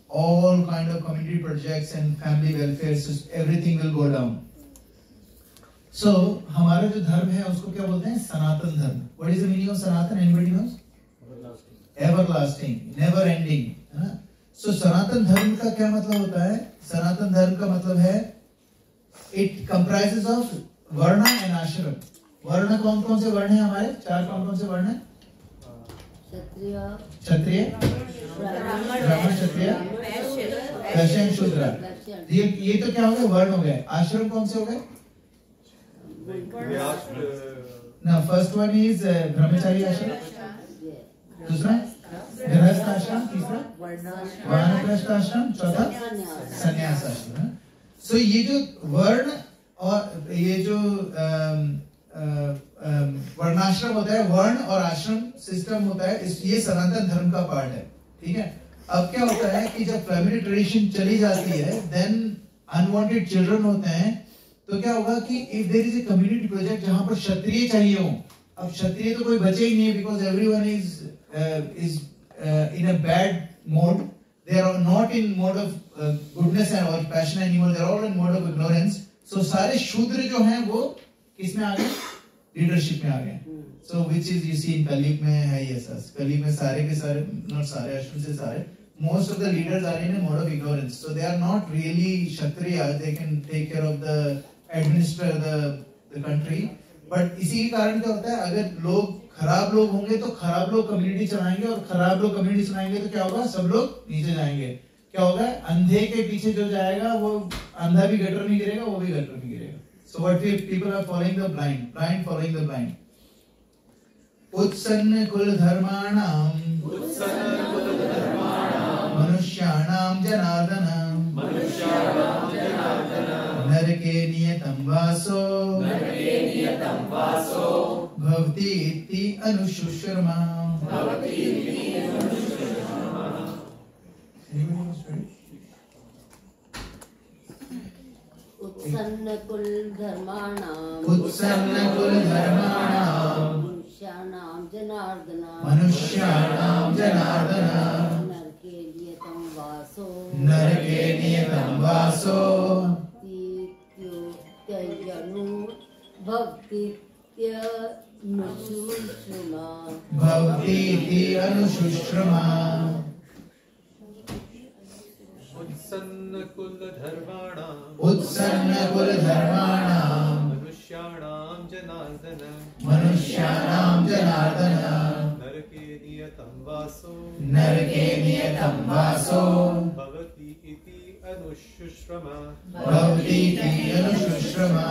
All kind of community projects and family welfare, everything will go down. So, हमारा जो धर्म है उसको क्या बोलते हैं? सनातन धर्म. What is the meaning of Sanatan? Anybody knows? Everlasting, never ending. So, सनातन धर्म का क्या मतलब होता है? सनातन धर्म का मतलब है it comprises of वर्णा एंड आश्रम. वर्ण कौन कौन से वर्ण हैं हमारे? चार कौन कौन से वर्ण हैं? क्षत्रिय, ब्राह्मण, क्षत्रिय, वैश्य एंड शूद्र. ये तो क्या हो गए? वर्ण हो गए. आश्रम कौन से हो गए? ना, फर्स्ट वन इज ब्रह्मचारी आश्रम, दूसरा गृहस्थ आश्रम, तीसरा वानप्रस्थ आश्रम, चौथा संन्यास आश्रम. सो ये जो वर्ण और ये जो वर्णाश्रम होता है, वर्ण और आश्रम सिस्टम होता है, ये सनातन धर्म का पार्ट है. ठीक है. अब क्या होता है कि जब फैमिली ट्रेडिशन चली जाती है, देन अनवांटेड चिल्ड्रन होते हैं. तो क्या होगा कि if there is a community project जहां पर क्षत्रिय चाहिए हो, अब क्षत्रिय तो कोई बचे ही नहीं, because everyone is in a bad mode. They are not in mode of goodness or passion anymore. They are all in mode of ignorance. So सारे शूद्र जो हैं वो किस में आ गए? लीडरशिप में आ गए. So which is you see in कलयुग में है ये सब. कलयुग में सारे के सारे, not सारे, अश्विन से सारे, most of the leaders are in a mode of ignorance. So they are not really Kshatriya. They can take care of administer the country. But इसी के कारण क्या होता है? अगर लोग खराब लोग होंगे तो खराब लोग कम्युनिटी चलाएंगे, और खराब लोग कम्युनिटी चलाएंगे तो क्या होगा? सब लोग नीचे जाएंगे. क्या होगा? अंधे के पीछे जो जाएगा वो अंधा भी गटर में गिरेगा, वो भी गटर में गिरेगा. So what people are following the blind following the blind. उत्सन्न कुल धर्माणाम मनुष्याणाम जनार्दनम नरके नियतं वासो भवति इति अनुशुश्रमा. उत्सन्न कुल धर्माणाम मनुष्याणाम जनार्दन नरके नियतं वासो भवति इति अनुशुश्रमा. उत्सन्न कुल धर्माणाम मनुष्याणाम जनार्दन नरके नियतं वासो भवति इति अनुशुश्रमा.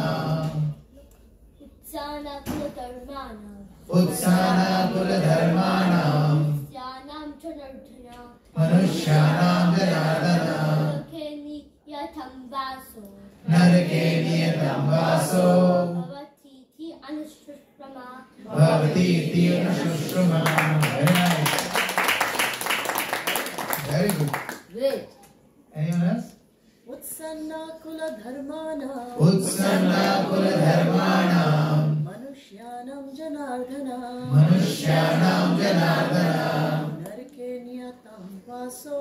उत्साना कुल धर्माणाम मनुष्याणाम जनार्दन नरके नियतं वासो भवति इति अनुशुश्रमा. Very good. Great. Anyone else? उत्सन्ना कुल धर्माणाम मनुष्याणाम जनार्दन नरके नियतं वासो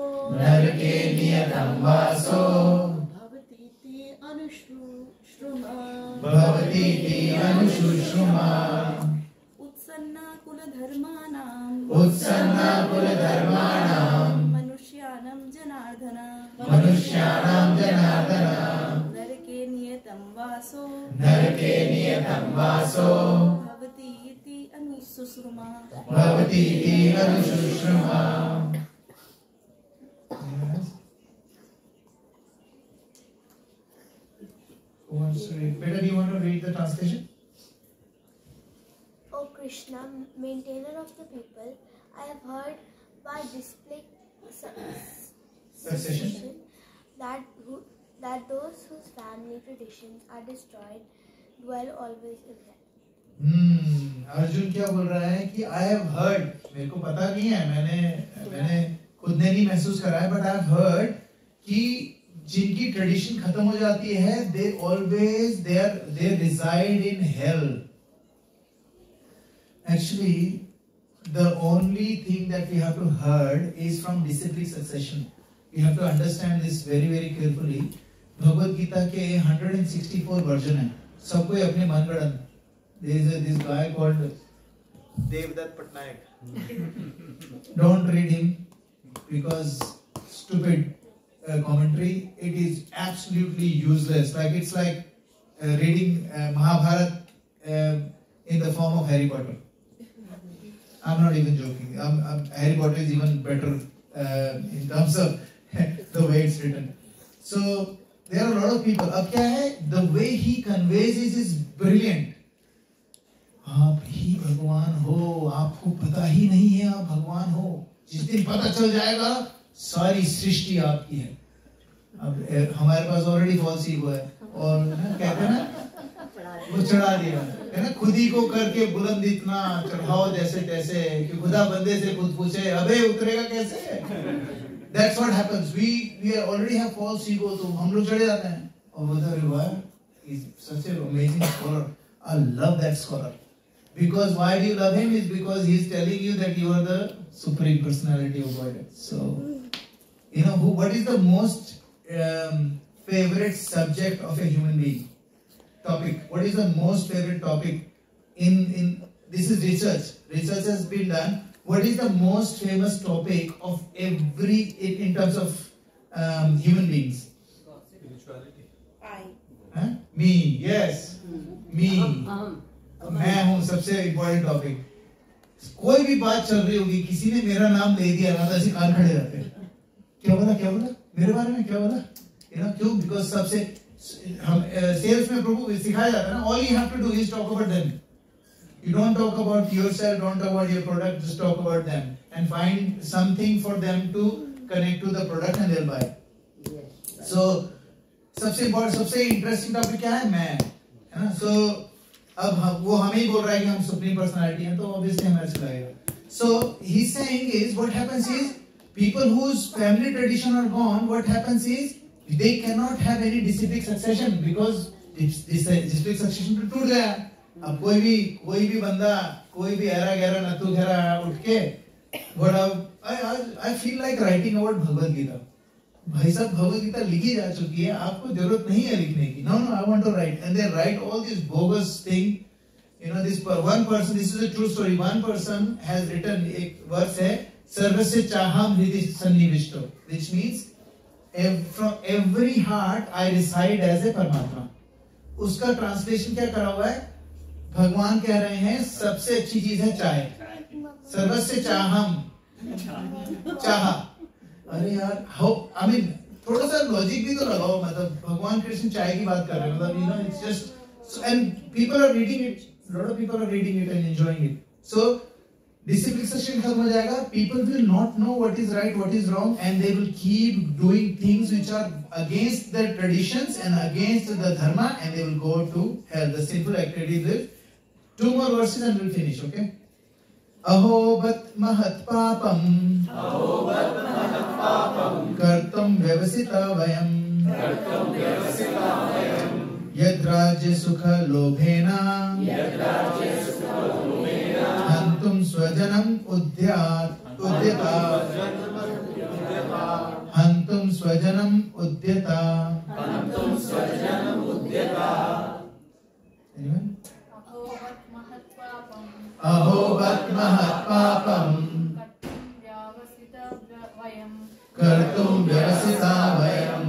भवति इति अनुशुश्रुमा. उत्सन्ना कुल धर्माणाम मनुष्याणाम जनार्दन नरके नियतं वासो भवति इति अनुशुश्रुमा. wants to read. Beta, do you want to read the translation? O Krishna, maintainer of the people, I have heard by display succession that those whose family traditions are destroyed dwell always in hell. Arjun क्या बोल रहा है कि I have heard, मेरे को पता नहीं है, मैंने खुद ने नहीं महसूस करा है, but I have heard कि जिनकी ट्रेडिशन खत्म हो जाती है, they reside in hell. Actually, the only thing that we have to heard is from disciplic succession. We have to understand this very, very carefully. Bhagavad Gita के 164 वर्जन है. सब कोई अपने मनगढ़ंत. There is this guy called Devdutt Patnaik. Don't read him because stupid commentary. It is absolutely useless. It's like reading Mahabharata in the form of Harry Potter. I'm not even joking. Harry Potter is even better in terms of the way it's written. So there are a lot of people. अब क्या है? The way he conveys is brilliant. आप ही भगवान हो, आपको पता ही नहीं है आप भगवान हो. जिस दिन पता चल जाएगा सारी सृष्टि आपकी है. अब हमारे पास ऑलरेडी फॉल्स ईगो है और कहते हैं ना वो चढ़ा दिया है ना, खुद ही को करके बुलंद इतना चढ़ाओ जैसे तैसे कि खुदा बंदे से खुद पूछे अबे उतरेगा कैसे. That's what happens. We already have false ego, तो हम लोग चढ़े जाते हैं. और Buddha Riva is such an amazing scholar. I love that scholar. Because why do you love him? Is because he is telling you that you are the supreme personality of God. So, what is the most favorite subject of a human being? Topic. What is the most favorite topic? This is research. Research has been done. What is the most famous topic of in terms of human beings? Spirituality. Me. Yes. Me. मैं हूँ सबसे important topic. कोई भी बात चल रही होगी, किसी ने मेरा नाम ले दिया ना तो ऐसे कान खड़े रहते हैं. क्या बोला मेरे बारे में क्या बोला? क्यों? बिकॉज सबसे हम सेल्स में प्रभु सिखाया जाता है ना, all you have to do is talk about them. You don't talk about yourself, don't talk about your product, just talk about them and find something for them to connect to the product and they'll buy. So सबसे interesting topic क्या है? मैं, है ना? So अब वो हमें ही बोल रहा है कि हम सुप्रीम पर्सनालिटी हैं, तो ऑब्वियसली हमें अच्छा लगेगा. So he's saying is what happens is people whose family tradition are gone, what happens is they cannot have any disciplic succession because disciplic succession तो टूट गया. अब कोई भी बंदा कोई भी ऐरा गहरा नतू गहरा उठ के I feel like writing about Bhagavad Gita. भाई साहब भगवद गीता लिखी जा चुकी है, आपको जरूरत नहीं है लिखने की. No, I want to write. And they write all this bogus thing. This one person, this is a true story. One person has written एक वर्स है सर्वस्य चाहम हृदि सन्निविष्टो, which means from every heart I reside as a परमात्मा. उसका translation क्या करा हुआ है? भगवान कह रहे हैं सबसे अच्छी चीज है चाय. सर्वस्य चाहम, चाहा. अरे यार थोड़ा सा लॉजिक भी तो लगाओ. मतलब भगवान कृष्ण चाय की बात कर रहे हैं, मतलब it's just and people are reading it. A lot of people are reading it and enjoying it. So disciplic succession खत्म हो जाएगा. People will not know what is right, what is wrong, and they will keep doing things which are against the traditions and against the dharma, and they will go to hell. The simple activity is 2 more verses and we'll finish. Okay. अहोबत महत् पापम कर्तुं व्यवसिता वयं यद्राज्य सुख लोभेन हन्तुं स्वजनम् उद्यता हन्तुं स्वजनम् उद्यता. अहोबत महत् पापम कर्तुं व्यवसिता वयं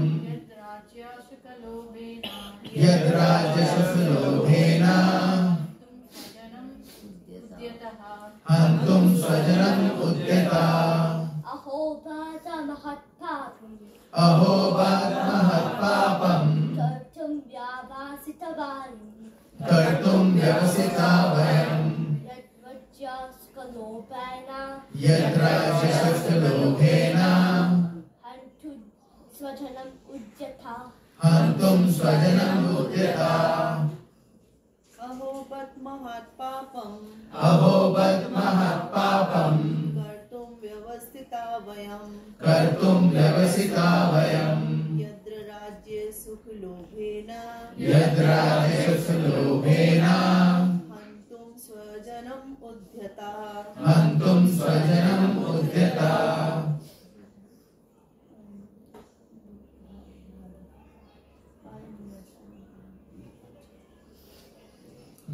यद्राज्य सुख लोभेन हन्तुं स्वजनम् उद्यता. अहोबत महत् पापम कर्तुं व्यवसिता व्यवसिता वयम् यद्राजशस्कलोभेन हन्तुं स्वजनम् उद्यता अहोबत महत् पापम् कर्तुं व्यवसिता वयम् यद्र राज्ये सुखलोभेन हन्तुं स्वजनम् उद्यता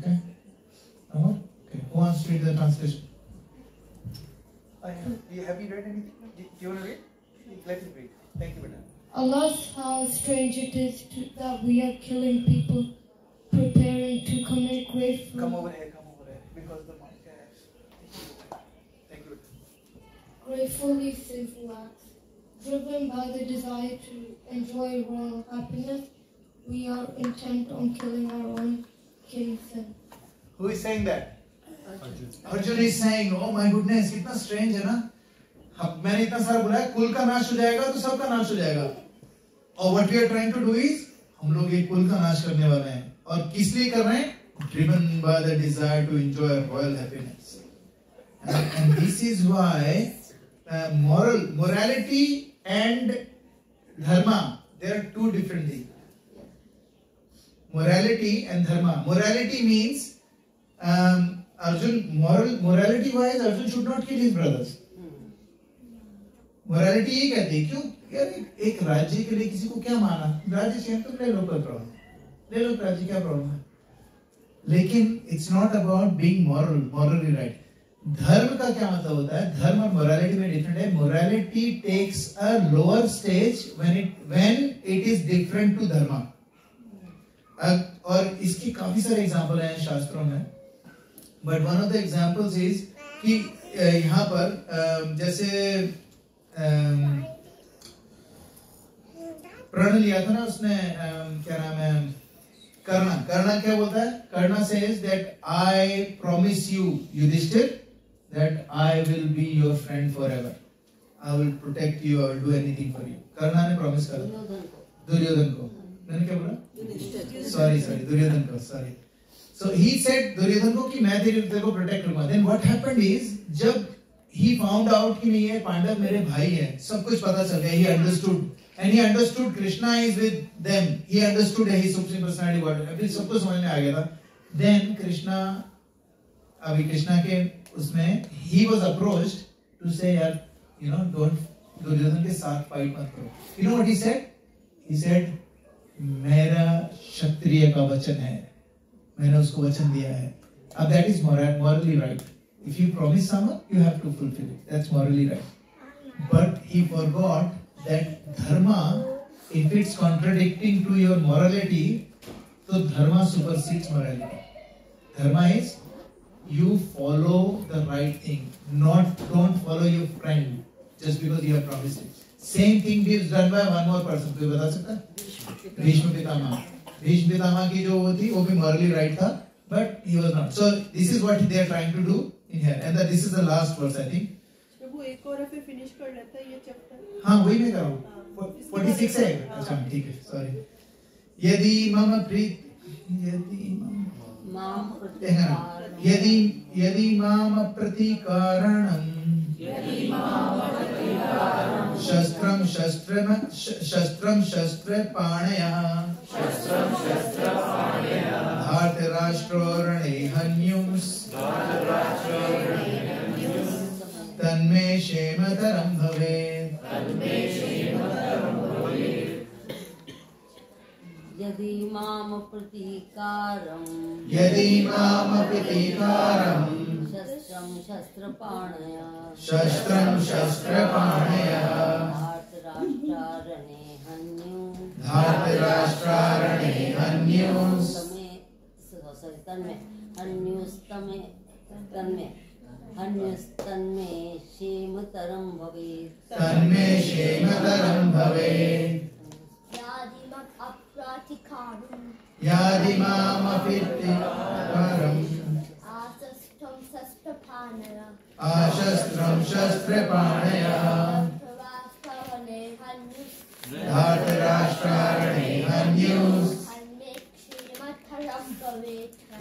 Okay. Okay. Who wants to read the translation? Have you read anything? Do you want to read? Let me read. Thank you, madam. Alas, how strange it is that we are killing people, preparing to commit grave fraud. Come over here, because the mic. Thank you. Gratefully sinful acts, driven by the desire to enjoy royal happiness, we are intent on killing our own kinship. Who is saying that? Arjun is saying, oh my goodness, कितना strange है ना? मैंने इतना सारा बोला है, कुल का नाश हो जाएगा तो सबका नाश हो जाएगा. और what we are trying to do is, हम लोग एक कुल का नाश करने वाले हैं. और किस लिए कर रहे हैं? Driven by the desire to enjoy royal happiness. And this is why morality and dharma, they are two different things. Morality and dharma. Morality means Arjun, morality wise Arjun should not kill his brothers. Morality ये कहती है क्यों यार एक राज्य के लिए किसी को क्या माना राज्य चाहिए तो ले लो कोई प्रॉब्लम ले लो राज्य क्या प्रॉब्लम है लेकिन it's not about being morally right. धर्म का क्या मतलब होता है धर्म और morality में डिफरेंट है. Morality takes a lower stage when it is different to dharma. और इसकी काफी सारे एग्जाम्पल हैं शास्त्रों में but one of the examples is कि यहाँ पर जैसे प्रण लिया था ना उसने क्या नाम है कर्णा क्या बोलता है Karna says that I promise you Yudhishthira that I will be your friend forever I will protect you I will do anything for you. Karna ने प्रॉमिस करा दुर्योधन को मैंने क्या बोला सॉरी दुर्योधन को sorry so he said Duryodhan को कि मैं तेरे को प्रोटेक्ट करूंगा. देन व्हाट हैपेंड इज जब ही फाउंड आउट कि नहीं ये पांडव मेरे भाई हैं सब कुछ पता चल गया. He understood Krishna is with them. He understood his supreme personality what अभी सब कुछ समझ में आ गया था. देन कृष्णा के उसमें ही वाज अप्रोच्ड टू से यार यू नो डोंट दुर्योधन के साथ फाइट मत करो. You know what he said मेरा क्षत्रिय का वचन है मैंने उसको वचन दिया है. अब that is morally right. If you promise someone you have to fulfill it. That's morally right. But he forgot that dharma if it's contradicting to your morality so dharma supersedes morality. Dharma is you follow the right thing don't follow your friend just because you have promised it. Same thing is done by one more person. कोई बता सकता है भीष्म पितामह की जो वो थी वो भी morally right था but he was not. So this is what they are trying to do in here and that this is the last verse I think. प्रभु एक और फिर फिनिश कर लेता है ये चैप्टर. हाँ वही मैं कर रहा हूँ 46 है. अच्छा ठीक है सॉरी. यदि मम प्रतिकारणं शस्त्रं शस्त्रपाणयः धार्तराष्ट्रोरणे हन्युंस् तन्मे क्षेमतरं भवेत्. यदि माम प्रतीकारं शस्त्रं शस्त्रपाणयः धार्तराष्ट्रारणे हन्युस्तन्मे क्षेमतरं भवेत्. परम् आशस्त्रं शस्त्रपाणयः धार्तराष्ट्रारणे हन्युः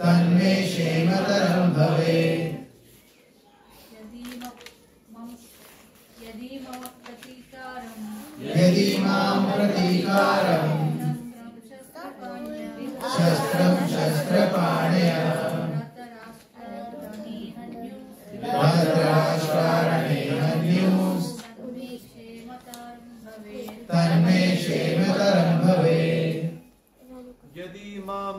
तन्मे क्षेमतरं भवेत् यदि मां प्रतीकारं शस्त्रं शस्त्रपाणयः धार्तराष्ट्रारणे हन्युः तन्मे क्षेमतरं भवेत् यदि मां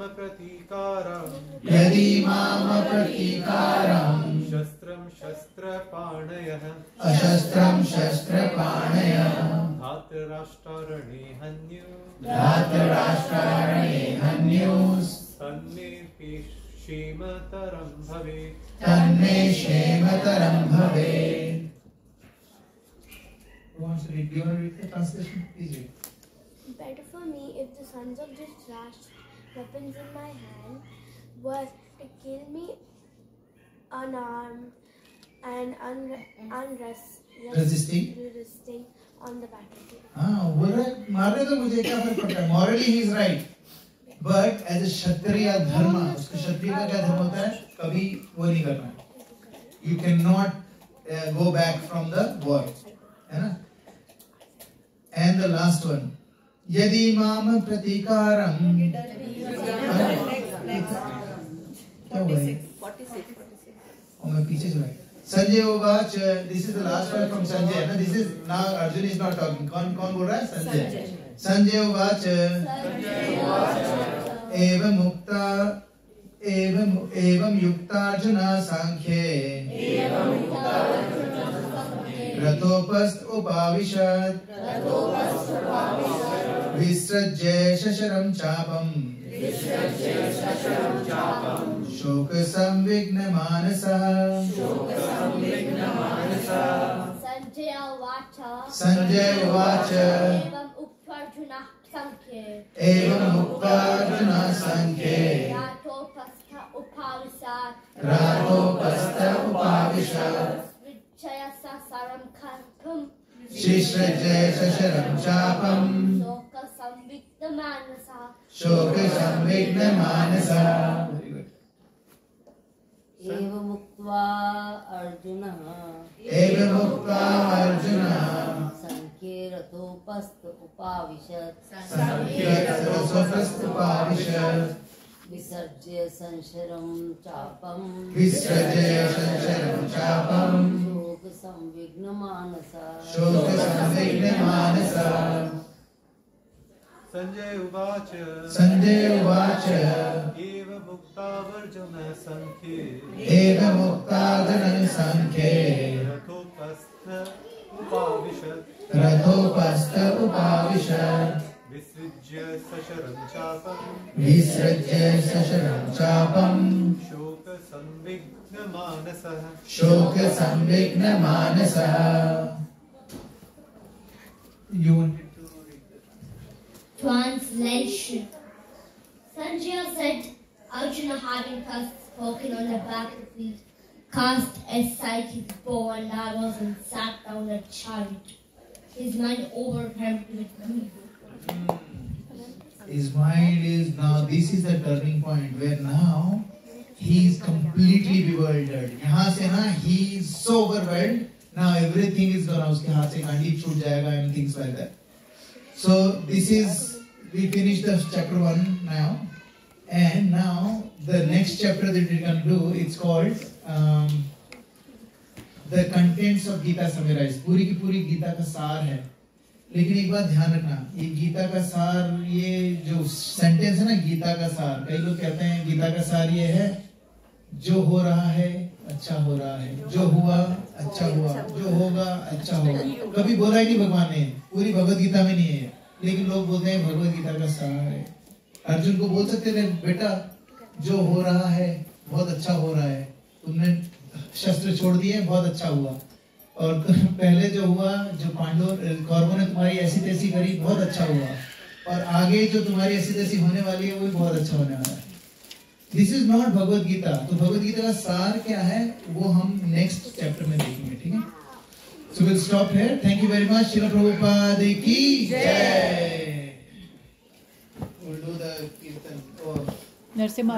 प्रतीकारं शस्त्रं शस्त्रपाणयः अशस्त्रं शस्त्रपाणयः धार्तराष्ट्रारणे हन्युः तन्मे क्षेमतरं भवेत् तन्मे क्षेमतरं भवेत्. Who wants to read? Do you want to read the translation? Please read. Better for me if the sons of Dhritarashtra, weapons in my hand, were to kill me unarmed and resisting on the battlefield. बोल रहा है मारने तो मुझे क्या फर्क पड़ता है? Morally he is right, but as a क्षत्रिय धर्म, उसका क्षत्रिय का क्या धर्म होता है? कभी वो नहीं करना. You cannot go back from the war, है ना? And the last one. यदि माम प्रतीकारं क्या हुआ है? 46 और मैं पीछे चला गया. Sanjay उवाच, this is the last one from Sanjay. No, this is now Arjun is not talking. कौन बोल रहा है? Sanjay. Sanjay उवाच एवं युक्तार्जुन सांख्ये रथोपस्थ उपाविशत् विसृज्य शशरं चापम् शोक संविघ्न मानसः संजय उवाच एवं उक्त्वार्जुनः सांख्ये रातोपस्थ उपाविशत् शिश्रजय शशरं चापम् शोक संविघ्न मानसः. एवमुक्त्वा अर्जुनः संख्ये रथोपस्थ उपाविशत् विसर्ज्य संशरं चापम् शोक संविघ्न मानसः. संजय उवाच एवमुक्तावर्जुनः सांख्ये रथोपस्थ उपाविशत् विसृज्य शशरं चापम् शोक संविघ्न मानसः. You wanted to read that? Translation. Sanjaya said, Arjuna having thus spoken on the battlefield, cast aside his bow and arrows and sat down at chariot. His mind overwhelmed with grief. His mind is now, this is the turning point where now he is completely bewildered. यहाँ से ना he is so overwhelmed. Now everything is gone. उसके हाथ से गांडी छूट जाएगा and things like that. So this is, we finished the chapter 1 now, and now the next chapter that we can do, it's called the contents of Gita summarized. पूरी की पूरी गीता का सार है. लेकिन एक बात ध्यान रखना, ये गीता का सार, ये जो सेंटेंस है ना गीता का सार, कई लोग कहते हैं गीता का सार ये है, जो हो रहा है अच्छा हो रहा है, जो हुआ अच्छा हुआ, जो होगा अच्छा होगा. कभी बोला ही नहीं भगवान ने, पूरी भगवत गीता में नहीं है, लेकिन लोग बोलते हैं भगवत गीता का सार है. अर्जुन को बोल सकते थे, बेटा जो हो रहा है बहुत अच्छा हो रहा है, तुमने शस्त्र छोड़ दिए बहुत अच्छा हुआ, और पहले जो हुआ, जो कौरवों ने तुम्हारी ऐसी तैसी करी बहुत अच्छा हुआ, और आगे जो तुम्हारी ऐसी तैसी होने वाली है वो भी बहुत अच्छा होने वाला है. This is not Bhagavad Gita. तो भगवद गीता का सार क्या है वो हम नेक्स्ट चैप्टर में देखेंगे, ठीक है। So will stop here. Thank you very much. Srila Prabhupada की जय। We'll do the kirtan. Narasimha.